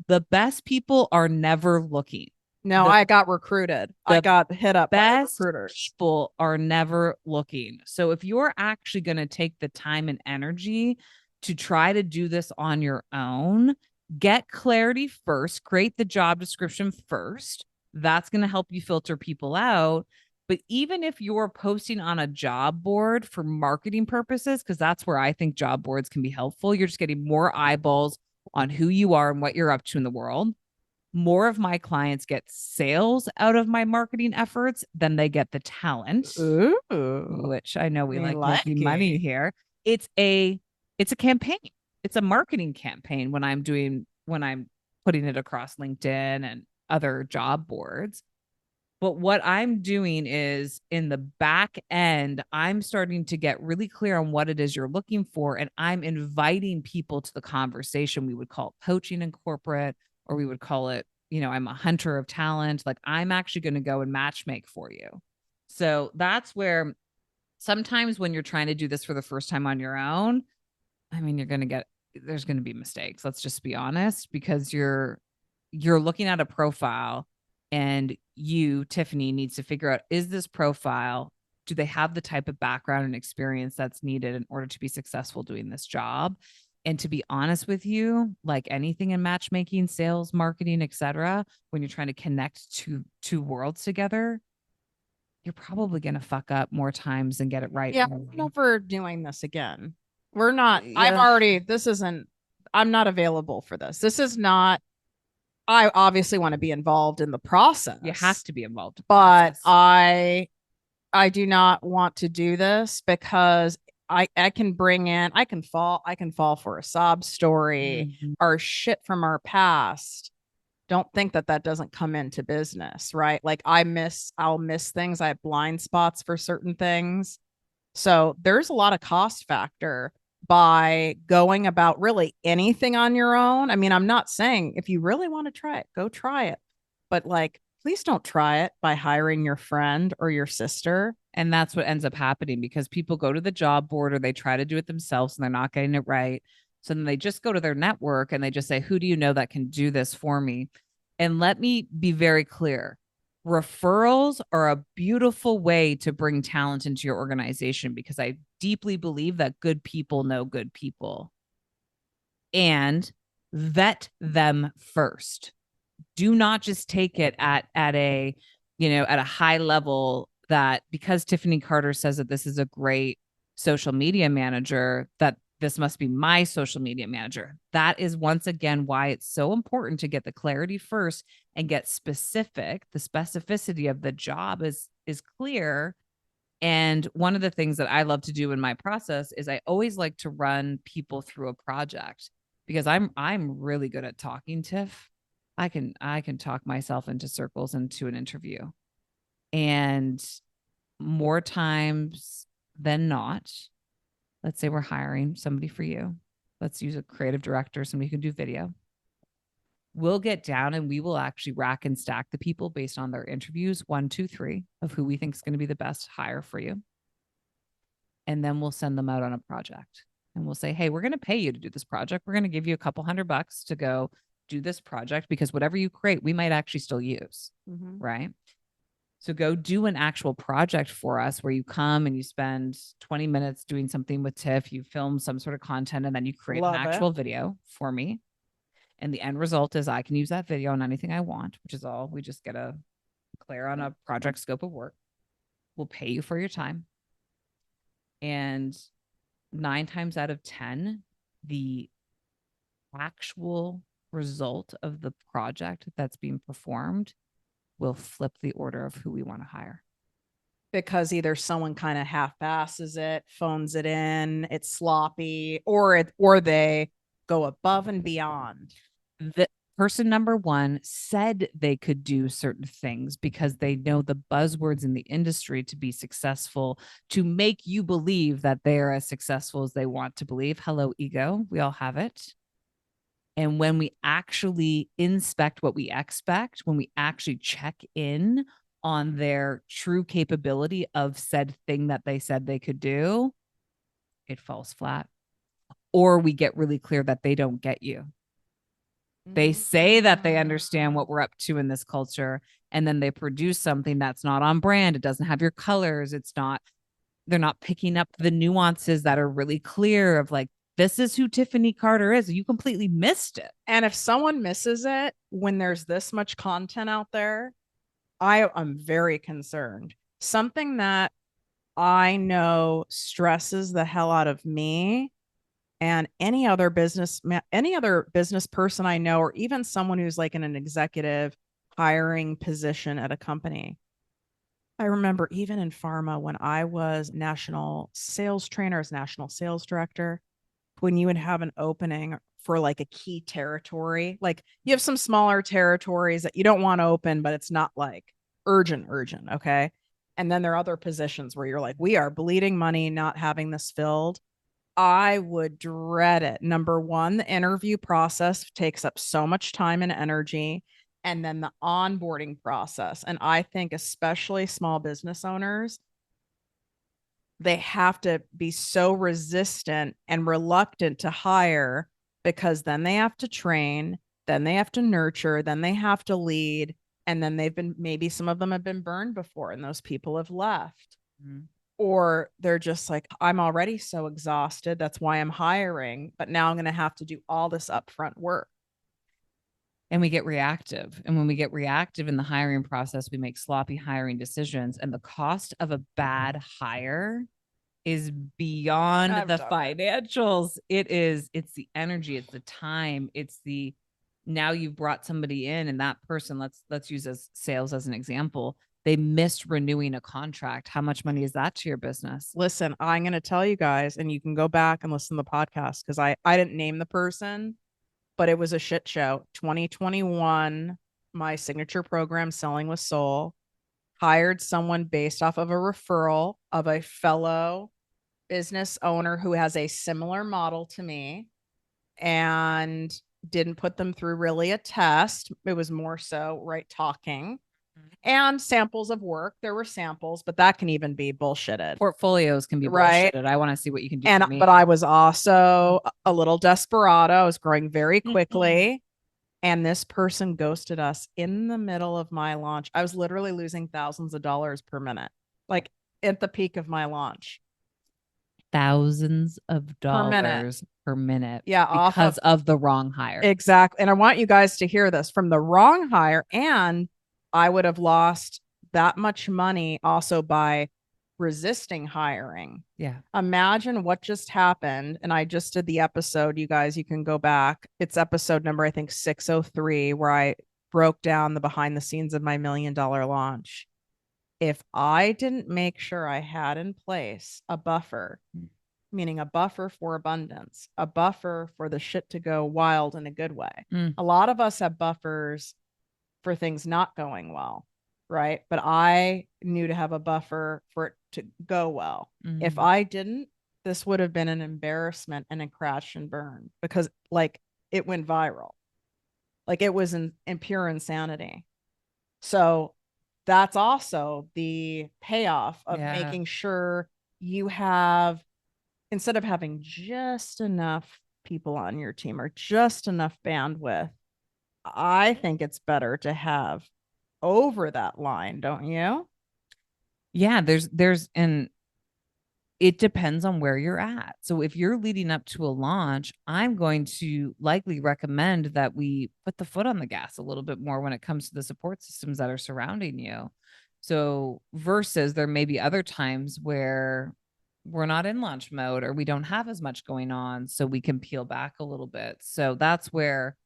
the best people are never looking. No, I got recruited. I got hit up by recruiters. People are never looking. So if you're actually going to take the time and energy to try to do this on your own, get clarity first, create the job description first. That's going to help you filter people out. But even if you're posting on a job board for marketing purposes, because that's where I think job boards can be helpful, you're just getting more eyeballs on who you are and what you're up to in the world. More of my clients get sales out of my marketing efforts than they get the talent. Ooh, which I know we like making money here. It's a campaign. It's a marketing campaign when I'm putting it across LinkedIn and other job boards. But what I'm doing is in the back end, I'm starting to get really clear on what it is you're looking for. And I'm inviting people to the conversation. We would call it poaching in corporate, or we would call it, I'm a hunter of talent. Like I'm actually going to go and matchmake for you. So that's where sometimes when you're trying to do this for the first time on your own, there's going to be mistakes. Let's just be honest, because you're looking at a profile and you, Tiffany, needs to figure out, is this profile, do they have the type of background and experience that's needed in order to be successful doing this job? And to be honest with you, like anything in matchmaking, sales, marketing, etc., when you're trying to connect two worlds together, you're probably going to fuck up more times than get it right. Yeah, we're never doing this again. We're not. Yeah. I'm not available for this. This is not. I obviously want to be involved in the process. You have to be involved. But I do not want to do this because I can fall for a sob story or shit from our past. Don't think that doesn't come into business, right? Like I'll miss things. I have blind spots for certain things. So there's a lot of cost factor by going about really anything on your own. I mean, I'm not saying if you really want to try it, go try it. But like please don't try it by hiring your friend or your sister. And that's what ends up happening, because people go to the job board or they try to do it themselves and they're not getting it right. So then they just go to their network and they just say, who do you know that can do this for me? And let me be very clear. Referrals are a beautiful way to bring talent into your organization, because I deeply believe that good people know good people. And vet them first. Do not just take it at a, at a high level, that because Tiffany Carter says that this is a great social media manager, that this must be my social media manager. That is once again why it's so important to get the clarity first and get specific. The specificity of the job is clear. And one of the things that I love to do in my process is I always like to run people through a project, because I'm really good at talking, Tiff. I can talk myself into circles into an interview. And more times than not, let's say we're hiring somebody for you. Let's use a creative director, somebody who can do video. We'll get down and we will actually rack and stack the people based on their interviews, 1, 2, 3, of who we think is going to be the best hire for you. And then we'll send them out on a project and we'll say, hey, we're going to pay you to do this project. We're going to give you a couple $100 to go do this project, because whatever you create, we might actually still use. Right. So go do an actual project for us where you come and you spend 20 minutes doing something with Tiff, you film some sort of content, and then you create an actual video for me. And the end result is I can use that video on anything I want, which is all. We just get a clear on a project scope of work. We'll pay you for your time. And 9 times out of 10, the actual result of the project that's being performed will flip the order of who we want to hire. Because either someone kind of half-asses it, phones it in, it's sloppy, or they go above and beyond. The person number 1 said they could do certain things because they know the buzzwords in the industry to be successful, to make you believe that they're as successful as they want to believe. Hello, ego. We all have it. And when we actually inspect what we expect, when we actually check in on their true capability of said thing that they said they could do, it falls flat. Or we get really clear that they don't get you. They say that they understand what we're up to in this culture, and then they produce something that's not on brand. It doesn't have your colors. They're not picking up the nuances that are really clear of like, this is who Tiffany Carter is. You completely missed it. And if someone misses it when there's this much content out there, I am very concerned. Something that I know stresses the hell out of me and any other business person I know, or even someone who's like in an executive hiring position at a company. I remember even in pharma, when I was national sales trainer, as national sales director, when you would have an opening for like a key territory, like you have some smaller territories that you don't want to open, but it's not like urgent. Okay. And then there are other positions where you're like, we are bleeding money not having this filled. I would dread it. Number 1, the interview process takes up so much time and energy. And then the onboarding process. And I think especially small business owners, they have to be so resistant and reluctant to hire, because then they have to train, then they have to nurture, then they have to lead. And then maybe some of them have been burned before and those people have left. Or they're just like, I'm already so exhausted. That's why I'm hiring. But now I'm going to have to do all this upfront work. And we get reactive. And when we get reactive in the hiring process, we make sloppy hiring decisions. And the cost of a bad hire is beyond the financials. It's the energy, it's the time, now you've brought somebody in, and that person, let's use as sales as an example, they missed renewing a contract. How much money is that to your business? Listen, I'm going to tell you guys, and you can go back and listen to the podcast, because I didn't name the person, but it was a shit show. 2021, my signature program, Selling with Soul, hired someone based off of a referral of a fellow business owner who has a similar model to me, and didn't put them through really a test. It was more so talking. and samples of work. There were samples, but that can even be bullshitted. Portfolios can be Right. bullshitted. I want to see what you can do And for me. but I was also a little desperado. I was growing very quickly. And this person ghosted us in the middle of my launch. I was literally losing thousands of dollars per minute, like at the peak of my launch. Thousands of minute. dollars per minute. Yeah, off because of the wrong hire. Exactly. And I want you guys to hear this from the wrong hire. And I would have lost that much money also by resisting hiring. Yeah. Imagine what just happened. And I just did the episode, you guys, you can go back. It's episode number, I think 603, where I broke down the behind the scenes of my $1 million launch. If I didn't make sure I had in place a buffer, meaning a buffer for abundance, a buffer for the shit to go wild in a good way. A lot of us have buffers for things not going well, right? But I knew to have a buffer for it to go well. If I didn't, this would have been an embarrassment and a crash and burn, because like it went viral. Like it was in pure insanity. So that's also the payoff of making sure you have, instead of having just enough people on your team or just enough bandwidth, I think it's better to have over that line, don't you? Yeah, and it depends on where you're at. So if you're leading up to a launch, I'm going to likely recommend that we put the foot on the gas a little bit more when it comes to the support systems that are surrounding you. So versus there may be other times where we're not in launch mode or we don't have as much going on, so we can peel back a little bit. So that's where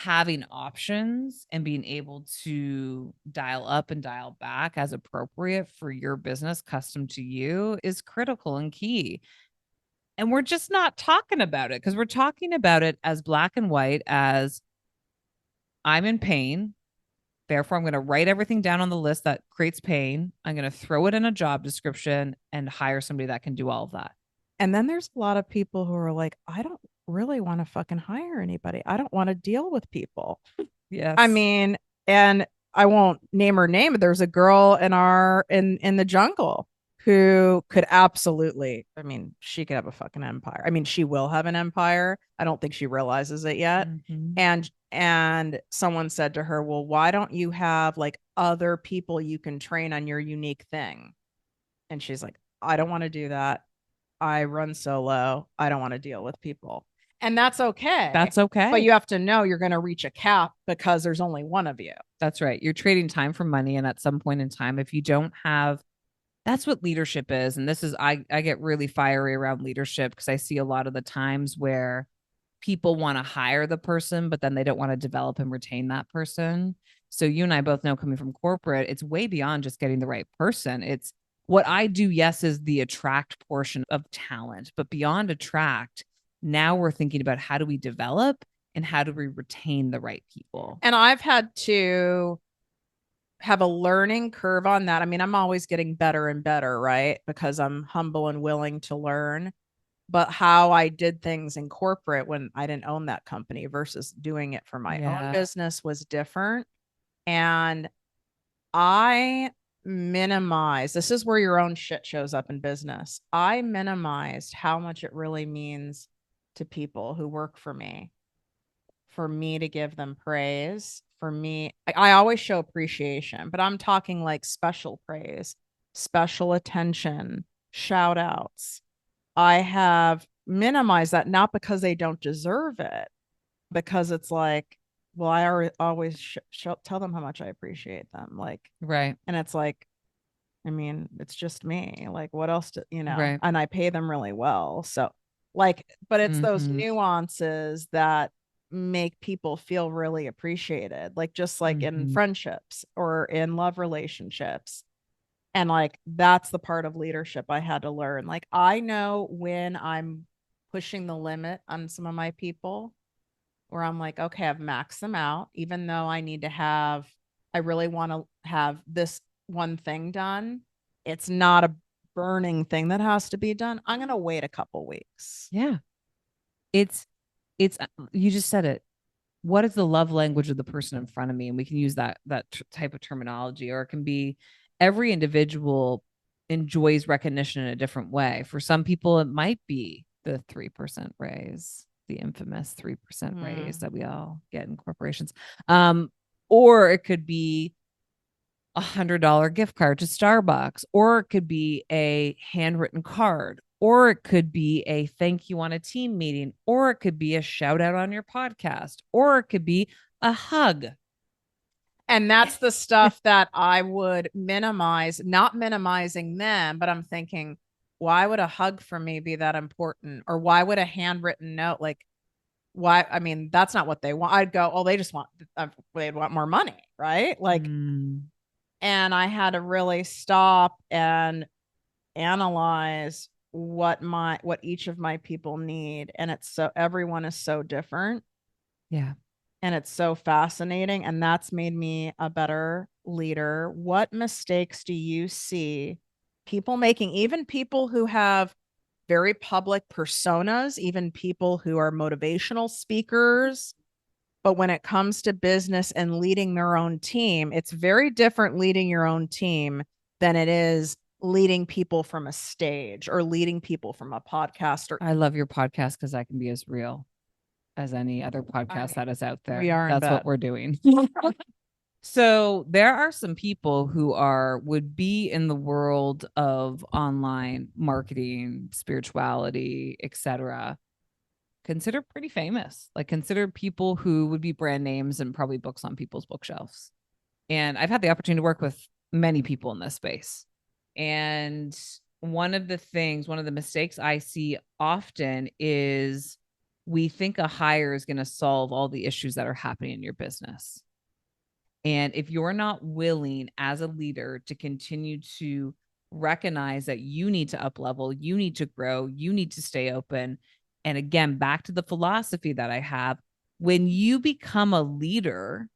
having options and being able to dial up and dial back as appropriate for your business, custom to you, is critical and key. And we're just not talking about it because we're talking about it as black and white, as I'm in pain. Therefore, I'm going to write everything down on the list that creates pain. I'm going to throw it in a job description and hire somebody that can do all of that. And then there's a lot of people who are like, I don't really want to fucking hire anybody. I don't want to deal with people. Yes. I mean, and I won't name her name, but there's a girl in the jungle who could absolutely, I mean, she could have a fucking empire. I mean, she will have an empire. I don't think she realizes it yet. And someone said to her, well, why don't you have like other people you can train on your unique thing? And she's like, I don't want to do that. I run solo. I don't want to deal with people. And that's okay. That's okay. But you have to know you're going to reach a cap because there's only one of you. That's right. You're trading time for money. And at some point in time, if you don't have, that's what leadership is. And this is, I get really fiery around leadership because I see a lot of the times where people want to hire the person, but then they don't want to develop and retain that person. So you and I both know, coming from corporate, it's way beyond just getting the right person. It's what I do, yes, is the attract portion of talent, but beyond attract, now we're thinking about how do we develop and how do we retain the right people. And I've had to have a learning curve on that. I mean, I'm always getting better and better, right? Because I'm humble and willing to learn. But how I did things in corporate when I didn't own that company versus doing it for my own business was different. And I minimize, this is where your own shit shows up in business. I minimized how much it really means to people who work for me to give them praise. For me, I always show appreciation, but I'm talking like special praise, special attention, shout outs. I have minimized that, not because they don't deserve it, because it's like, well, I always tell them how much I appreciate them. Like, right. And it's like, I mean, it's just me. Like, what else do you know? Right. And I pay them really well. So, like, but it's those nuances that make people feel really appreciated. Like, just like in friendships or in love relationships. And like, that's the part of leadership I had to learn. Like, I know when I'm pushing the limit on some of my people, where I'm like, okay, I've maxed them out, even though I really want to have this one thing done. It's not a burning thing that has to be done. I'm going to wait a couple weeks. Yeah. It's, you just said it. what is the love language of the person in front of me? And we can use that type of terminology, or it can be every individual enjoys recognition in a different way. For some people, it might be the 3% raise, the infamous 3% raise that we all get in corporations. Or it could be $100 gift card to Starbucks, or it could be a handwritten card, or it could be a thank you on a team meeting, or it could be a shout out on your podcast, or it could be a hug. And that's the stuff that I would minimize, not minimizing them, but I'm thinking, why would a hug from me be that important? Or why would a handwritten note, like, why? I mean, that's not what they want. I'd go, oh, they just want, they'd want more money, right? Like, and I had to really stop and analyze what each of my people need. And it's so, everyone is so different. Yeah. And it's so fascinating. And that's made me a better leader. What mistakes do you see people making, even people who have very public personas, even people who are motivational speakers? But when it comes to business and leading their own team, it's very different leading your own team than it is leading people from a stage or leading people from a podcast. Or I love your podcast because I can be as real as any other podcast that is out there. We are. That's what we're doing. So there are some people who would be in the world of online marketing, spirituality, etc. Consider pretty famous. Like, consider people who would be brand names and probably books on people's bookshelves. And I've had the opportunity to work with many people in this space. And one of the mistakes I see often is we think a hire is going to solve all the issues that are happening in your business. And if you're not willing as a leader to continue to recognize that you need to up level, you need to grow, you need to stay open. And again, back to the philosophy that I have, when you become a leader,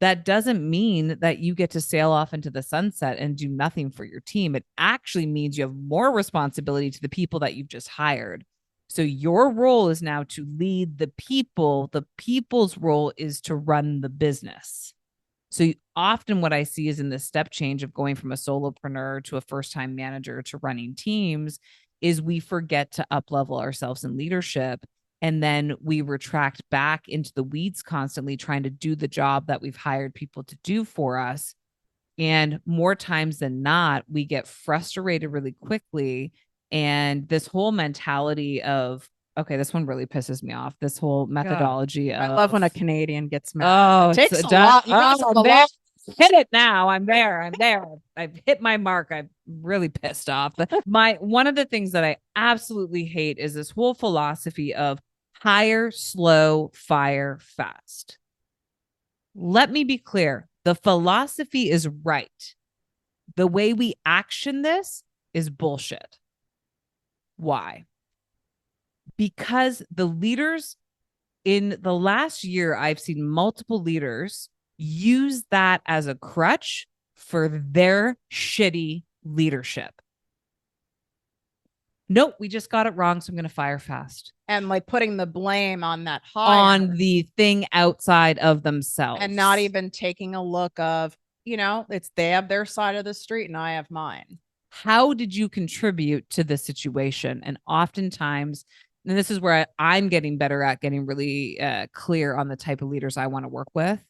that doesn't mean that you get to sail off into the sunset and do nothing for your team. It actually means you have more responsibility to the people that you've just hired. So your role is now to lead the people. The people's role is to run the business. So often what I see is in this step change of going from a solopreneur to a first-time manager to running teams is we forget to up-level ourselves in leadership. And then we retract back into the weeds constantly trying to do the job that we've hired people to do for us. And more times than not, we get frustrated really quickly. And this whole mentality of, okay, this one really pisses me off. This whole methodology of, I love when a Canadian gets mad. Oh, it takes a lot. You guys have a lot. Hit it now. I'm there. I've hit my mark. I'm really pissed off. One of the things that I absolutely hate is this whole philosophy of hire slow, fire fast. Let me be clear. The philosophy is right. The way we action this is bullshit. Why? Because the leaders in the last year, I've seen multiple leaders use that as a crutch for their shitty leadership. Nope, we just got it wrong, so I'm going to fire fast. And like putting the blame on that hire. On the thing outside of themselves. And not even taking a look of, they have their side of the street and I have mine. How did you contribute to the situation? And oftentimes, and this is where I'm getting better at getting really clear on the type of leaders I want to work with,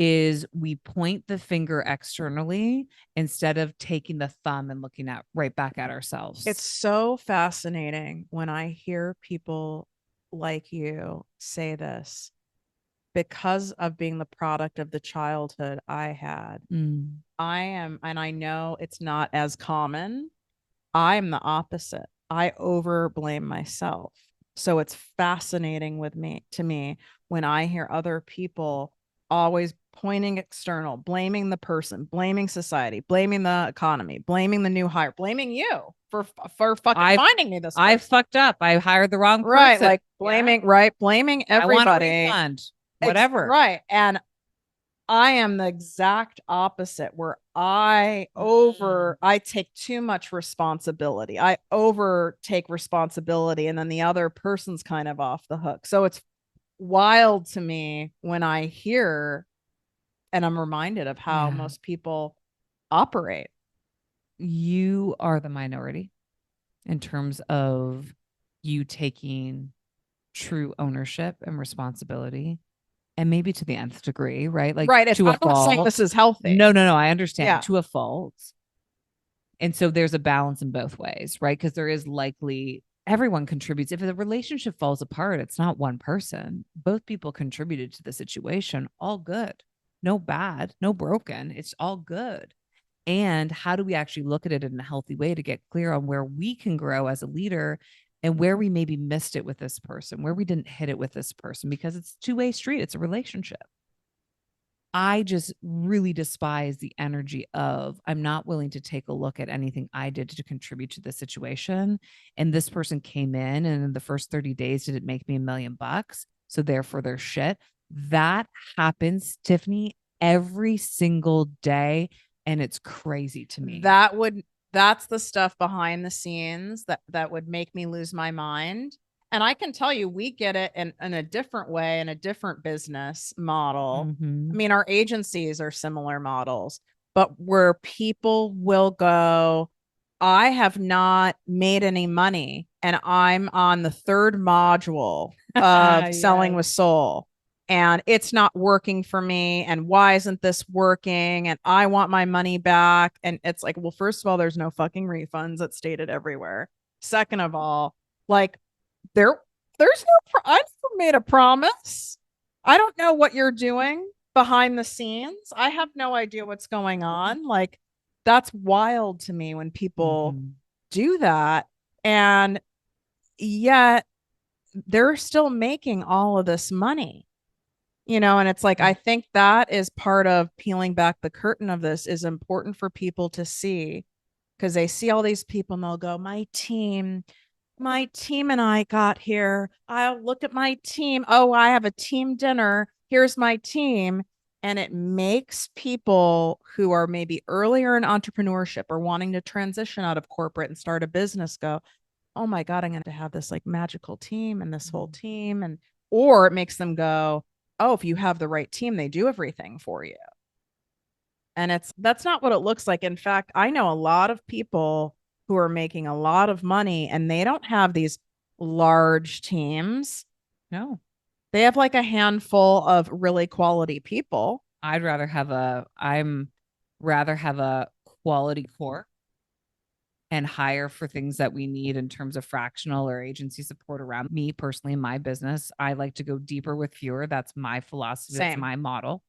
is we point the finger externally instead of taking the thumb and looking right back at ourselves. It's so fascinating when I hear people like you say this, because of being the product of the childhood I had. I am, and I know it's not as common. I'm the opposite. I over blame myself. So it's fascinating to me when I hear other people always pointing external, blaming the person, blaming society, blaming the economy, blaming the new hire, blaming you for fucking finding me this person. I fucked up. I hired the wrong person. Right, like blaming, blaming everybody. I want a refund, whatever. Right, and I am the exact opposite, where I take too much responsibility. I overtake responsibility, and then the other person's kind of off the hook. So it's wild to me when I hear and I'm reminded of how most people operate. You are the minority in terms of you taking true ownership and responsibility, and maybe to the nth degree, right? Like right. to a I'm not saying fault. this is healthy. No, I understand. Yeah. To a fault. And so there's a balance in both ways, right? Because there is likely everyone contributes. If the relationship falls apart, it's not one person. Both people contributed to the situation. All good. No bad, no broken. It's all good. And how do we actually look at it in a healthy way to get clear on where we can grow as a leader and where we maybe missed it with this person, where we didn't hit it with this person, because it's a two-way street. It's a relationship. I just really despise the energy of I'm not willing to take a look at anything I did to contribute to the situation. And this person came in and in the first 30 days, did it make me $1 million? So therefore they're shit. That happens, Tiffany, every single day. And it's crazy to me. That's the stuff behind the scenes that would make me lose my mind. And I can tell you, we get it in a different way, in a different business model. I mean, our agencies are similar models, but where people will go, I have not made any money and I'm on the third module of selling with soul and it's not working for me. And why isn't this working? And I want my money back. And it's like, well, first of all, there's no fucking refunds. That's stated everywhere. Second of all, like, there's no, I never made a promise. I don't know what you're doing behind the scenes. I have no idea what's going on. Like, that's wild to me when people do that. And yet they're still making all of this money, and it's like, I think that is part of peeling back the curtain of this is important for people to see, because they see all these people and they'll go, my team and I got here. I'll look at my team. Oh, I have a team dinner. Here's my team. And it makes people who are maybe earlier in entrepreneurship or wanting to transition out of corporate and start a business go, oh my God, I'm going to have this like magical team and this whole team. Or it makes them go, oh, if you have the right team, they do everything for you. And that's not what it looks like. In fact, I know a lot of people who are making a lot of money and they don't have these large teams. No, they have like a handful of really quality people. I'd rather have a quality core and hire for things that we need in terms of fractional or agency support around me personally in my business. I like to go deeper with fewer. That's my philosophy. That's my model.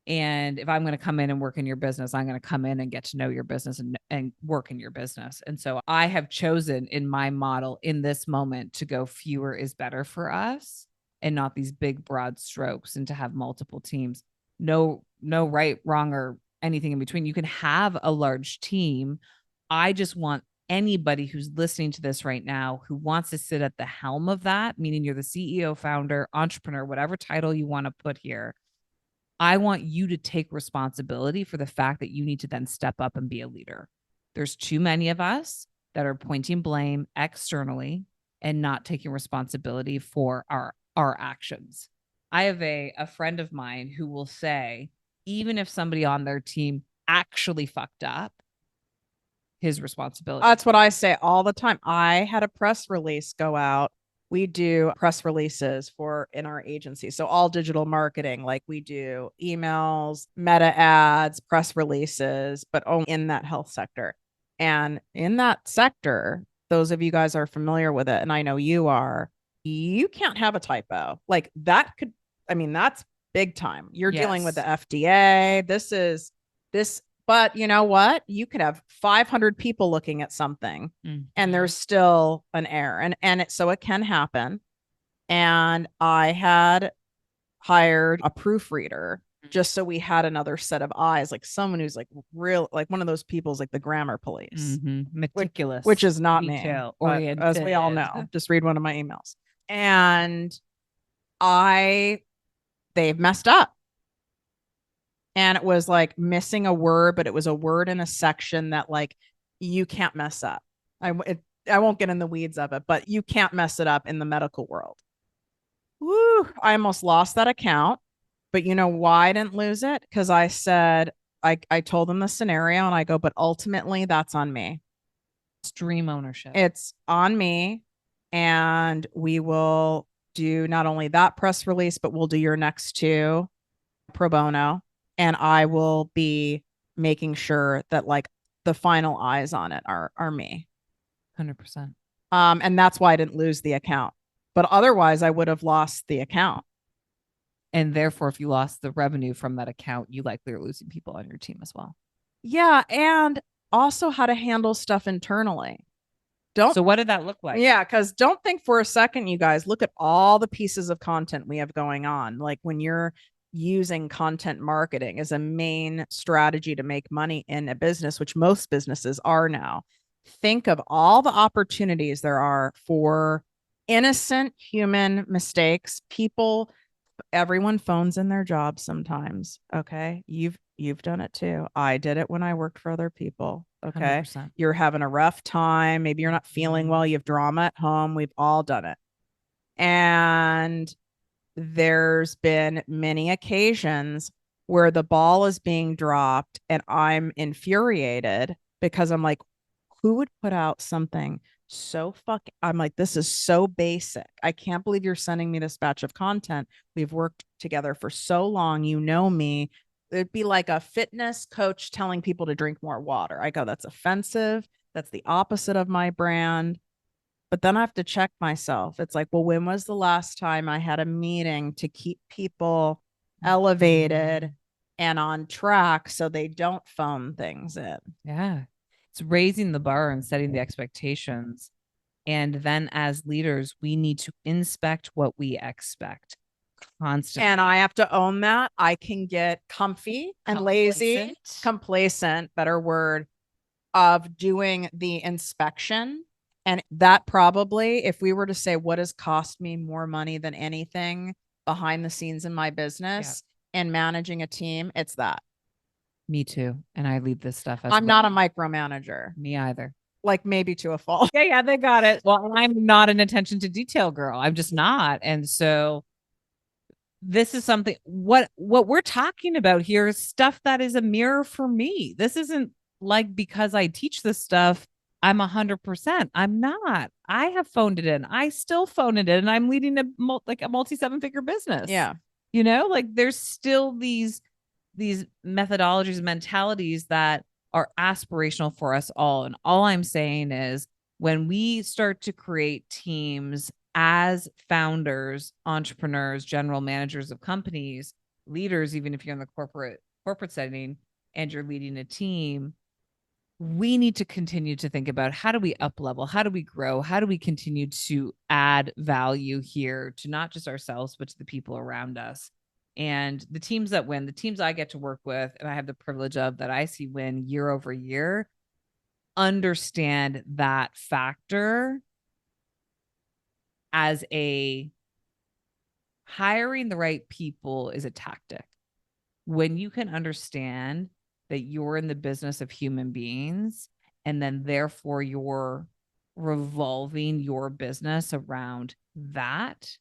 And if I'm going to come in and work in your business, I'm going to come in and get to know your business and work in your business. And so I have chosen in my model in this moment to go fewer is better for us and not these big, broad strokes, and to have multiple teams. No right, wrong, or anything in between. You can have a large team. I just want anybody who's listening to this right now who wants to sit at the helm of that, meaning you're the CEO, founder, entrepreneur, whatever title you want to put here. I want you to take responsibility for the fact that you need to then step up and be a leader. There's too many of us that are pointing blame externally and not taking responsibility for our actions. I have a friend of mine who will say, even if somebody on their team actually fucked up, his responsibility. That's what I say all the time. I had a press release go out. We do press releases in our agency. So all digital marketing, like we do emails, meta ads, press releases, but only in that health sector. And in that sector, those of you guys are familiar with it, and I know you are, you can't have a typo. Like that's big time. You're dealing with the FDA. But you know what? You could have 500 people looking at something and there's still an error. So it can happen. And I had hired a proofreader just so we had another set of eyes, like someone who's like real, like one of those people's like the grammar police. Meticulous. Which is not me. Oriented. As we all know, just read one of my emails. And they've messed up. And it was like missing a word, but it was a word in a section that like you can't mess up. I won't get in the weeds of it, but you can't mess it up in the medical world. Woo, I almost lost that account. But you know why I didn't lose it? Because I said, I told them the scenario and I go, but ultimately that's on me. Extreme ownership. It's on me. And we will do not only that press release, but we'll do your next two pro bono. And I will be making sure that like the final eyes on it are me. 100%. And that's why I didn't lose the account. But otherwise I would have lost the account. And therefore, if you lost the revenue from that account, you likely are losing people on your team as well. Yeah. And also how to handle stuff internally. So what did that look like? Yeah, because don't think for a second, you guys, look at all the pieces of content we have going on. Like when you're using content marketing as a main strategy to make money in a business, which most businesses are now, think of all the opportunities there are for innocent human mistakes. People, everyone phones in their jobs sometimes. Okay. You've done it too. I did it when I worked for other people. Okay. 100%. You're having a rough time. Maybe you're not feeling well. You have drama at home. We've all done it. And there's been many occasions where the ball is being dropped and I'm infuriated because I'm like, who would put out something so I'm like, this is so basic. I can't believe you're sending me this batch of content. We've worked together for so long. You know me. It'd be like a fitness coach telling people to drink more water. I go, that's offensive. That's the opposite of my brand. But then I have to check myself. It's like, well, when was the last time I had a meeting to keep people elevated and on track so they don't phone things in? Yeah. It's raising the bar and setting the expectations. And then as leaders, we need to inspect what we expect constantly. And I have to own that. I can get comfy and lazy, complacent, better word, of doing the inspection. And that probably, if we were to say, what has cost me more money than anything behind the scenes in my business and managing a team, it's that. Me too. And I lead this stuff as I'm not a micromanager. Me either. Like maybe to a fault. Yeah, they got it. Well, I'm not an attention to detail girl. I'm just not. And so this is something what we're talking about here is stuff that is a mirror for me. This isn't like because I teach this stuff, I'm 100%. I'm not. I have phoned it in. I still phone it in and I'm leading a multi 7-figure business. Yeah. You know, like there's still these methodologies, mentalities that are aspirational for us all. And all I'm saying is when we start to create teams as founders, entrepreneurs, general managers of companies, leaders, even if you're in the corporate setting and you're leading a team, we need to continue to think about how do we up level? How do we grow? How do we continue to add value here to not just ourselves, but to the people around us? And the teams that win, the teams I get to work with, and I have the privilege of that I see win year over year, understand that factor as a hiring the right people is a tactic. When you can understand that you're in the business of human beings and then therefore you're revolving your business around that,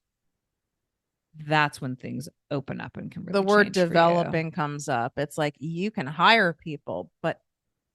that's when things open up and can really the word change for you. developing comes up. It's like you can hire people, but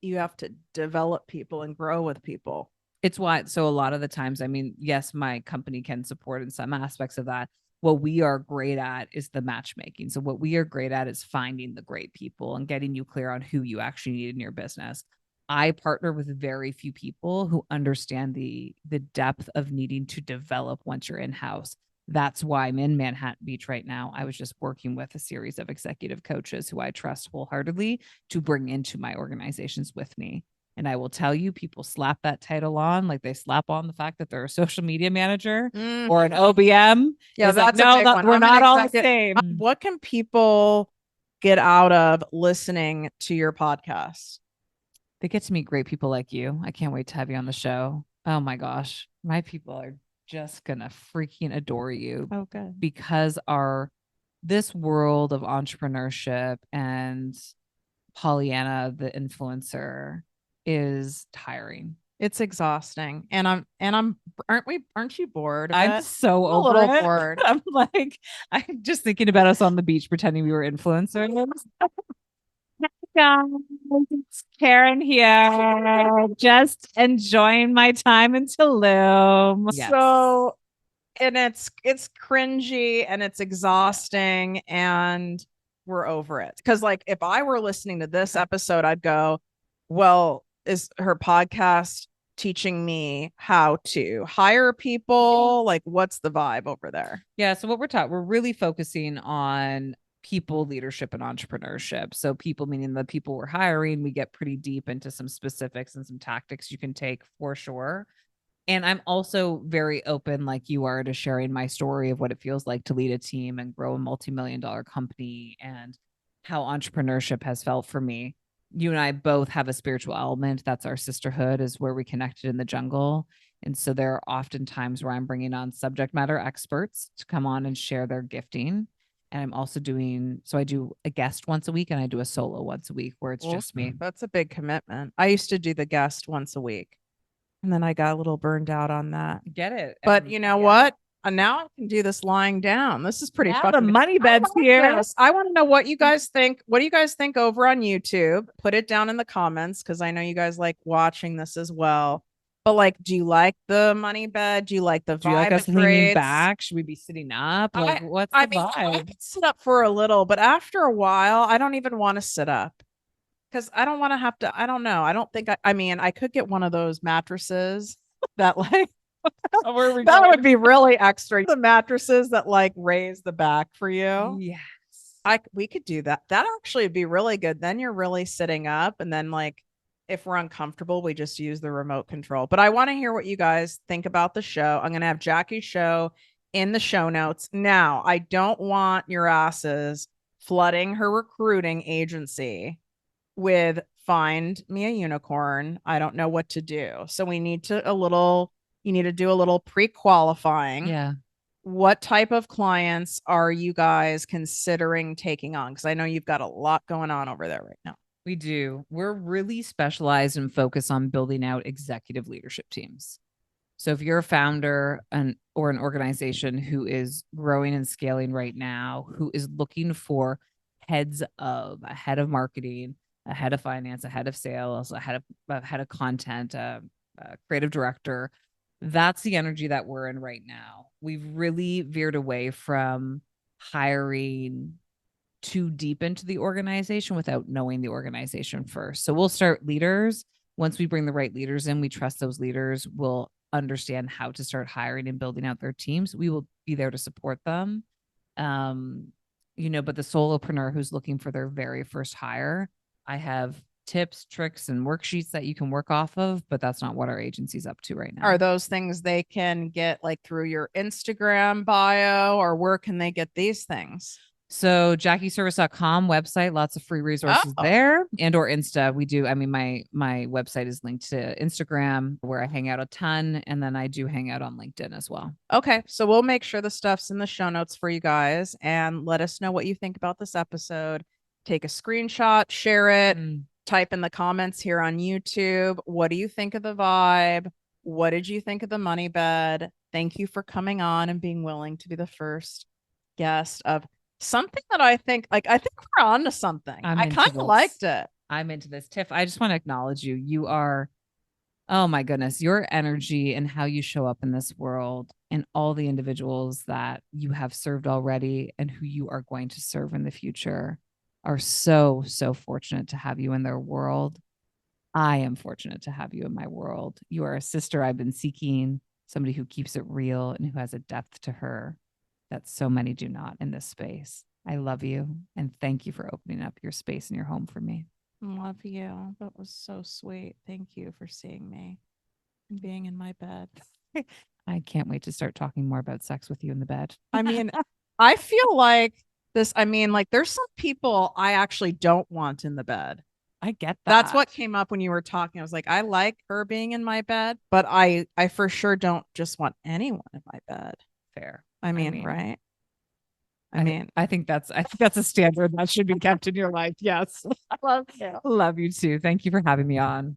you have to develop people and grow with people. It's why, so a lot of the times, I mean, yes, my company can support in some aspects of that. What we are great at is the matchmaking. So what we are great at is finding the great people and getting you clear on who you actually need in your business. I partner with very few people who understand the depth of needing to develop once you're in-house. That's why I'm in Manhattan Beach right now. I was just working with a series of executive coaches who I trust wholeheartedly to bring into my organizations with me. And I will tell you, people slap that title on, like they slap on the fact that they're a social media manager or an OBM. Yeah, that's like, no, we're not all the same. What can people get out of listening to your podcast? They get to meet great people like you. I can't wait to have you on the show. Oh my gosh. My people are just gonna freaking adore you. Oh, good. Because this world of entrepreneurship and Pollyanna, the influencer, is tiring. It's exhausting. And aren't you bored of I'm it? so I'm a over little it. bored. I'm like, I'm just thinking about us on the beach pretending we were influencers. Hey guys, it's Karen here. Just enjoying my time in Tulum. Yes. So, and it's cringy and it's exhausting and we're over it. Cause like if I were listening to this episode, I'd go, well, is her podcast teaching me how to hire people? Like what's the vibe over there? Yeah. So what we're really focusing on people leadership and entrepreneurship. So people meaning the people we're hiring, we get pretty deep into some specifics and some tactics you can take for sure. And I'm also very open, like you are, to sharing my story of what it feels like to lead a team and grow a multi-million-dollar company and how entrepreneurship has felt for me. You and I both have a spiritual element. That's our sisterhood, is where we connected in the jungle. And so there are often times where I'm bringing on subject matter experts to come on and share their gifting. And I'm also so I do a guest once a week and I do a solo once a week where it's just me. That's a big commitment. I used to do the guest once a week. And then I got a little burned out on that. Get it. But you know what? Now I can do this lying down. This is pretty fucking. The money bed's here. I want to know what you guys think. What do you guys think over on YouTube? Put it down in the comments because I know you guys like watching this as well. But like, do you like the money bed? Do you like the vibe? Do you like us leaning back? Should we be sitting up? Like, what's the vibe? I could sit up for a little, but after a while, I don't even want to sit up because I don't want to have to. I don't know. I don't think I mean, I could get one of those mattresses that like. That would be really extra. The mattresses that like raise the back for you. Yes. We could do that. That actually would be really good. Then you're really sitting up. And then like if we're uncomfortable, we just use the remote control. But I want to hear what you guys think about the show. I'm gonna have Jackie's show in the show notes. Now, I don't want your asses flooding her recruiting agency with find me a unicorn. I don't know what to do. So we need you need to do a little pre-qualifying. Yeah. What type of clients are you guys considering taking on? Because I know you've got a lot going on over there right now. We do. We're really specialized and focused on building out executive leadership teams. So if you're a founder or an organization who is growing and scaling right now, who is looking for a head of marketing, a head of finance, a head of sales, a head of content, a creative director, that's the energy that we're in right now. We've really veered away from hiring too deep into the organization without knowing the organization first. So we'll start leaders. Once we bring the right leaders in, we trust those leaders will understand how to start hiring and building out their teams. We will be there to support them. But the solopreneur who's looking for their very first hire, I have tips, tricks, and worksheets that you can work off of, but that's not what our agency's up to right now. Are those things they can get like through your Instagram bio, or where can they get these things? So JackieServiss.com website, lots of free resources there, and or Insta. We do. I mean, my website is linked to Instagram where I hang out a ton. And then I do hang out on LinkedIn as well. Okay. So we'll make sure the stuff's in the show notes for you guys and let us know what you think about this episode. Take a screenshot, share it, type in the comments here on YouTube. What do you think of the vibe? What did you think of the money bed? Thank you for coming on and being willing to be the first guest of something that I think we're on to something. I kind of liked it. I'm into this. Tiff, I just want to acknowledge you. You are, oh my goodness, your energy and how you show up in this world and all the individuals that you have served already and who you are going to serve in the future are so, so fortunate to have you in their world. I am fortunate to have you in my world. You are a sister I've been seeking, somebody who keeps it real and who has a depth to her that so many do not in this space. I love you and thank you for opening up your space and your home for me. Love you. That was so sweet. Thank you for seeing me and being in my bed. I can't wait to start talking more about sex with you in the bed. I mean, I feel like this, there's some people I actually don't want in the bed. I get that. That's what came up when you were talking. I was like, I like her being in my bed, but I for sure don't just want anyone in my bed. Fair. I mean, right? I think that's a standard that should be kept in your life. Yes. I love you. Love you too. Thank you for having me on.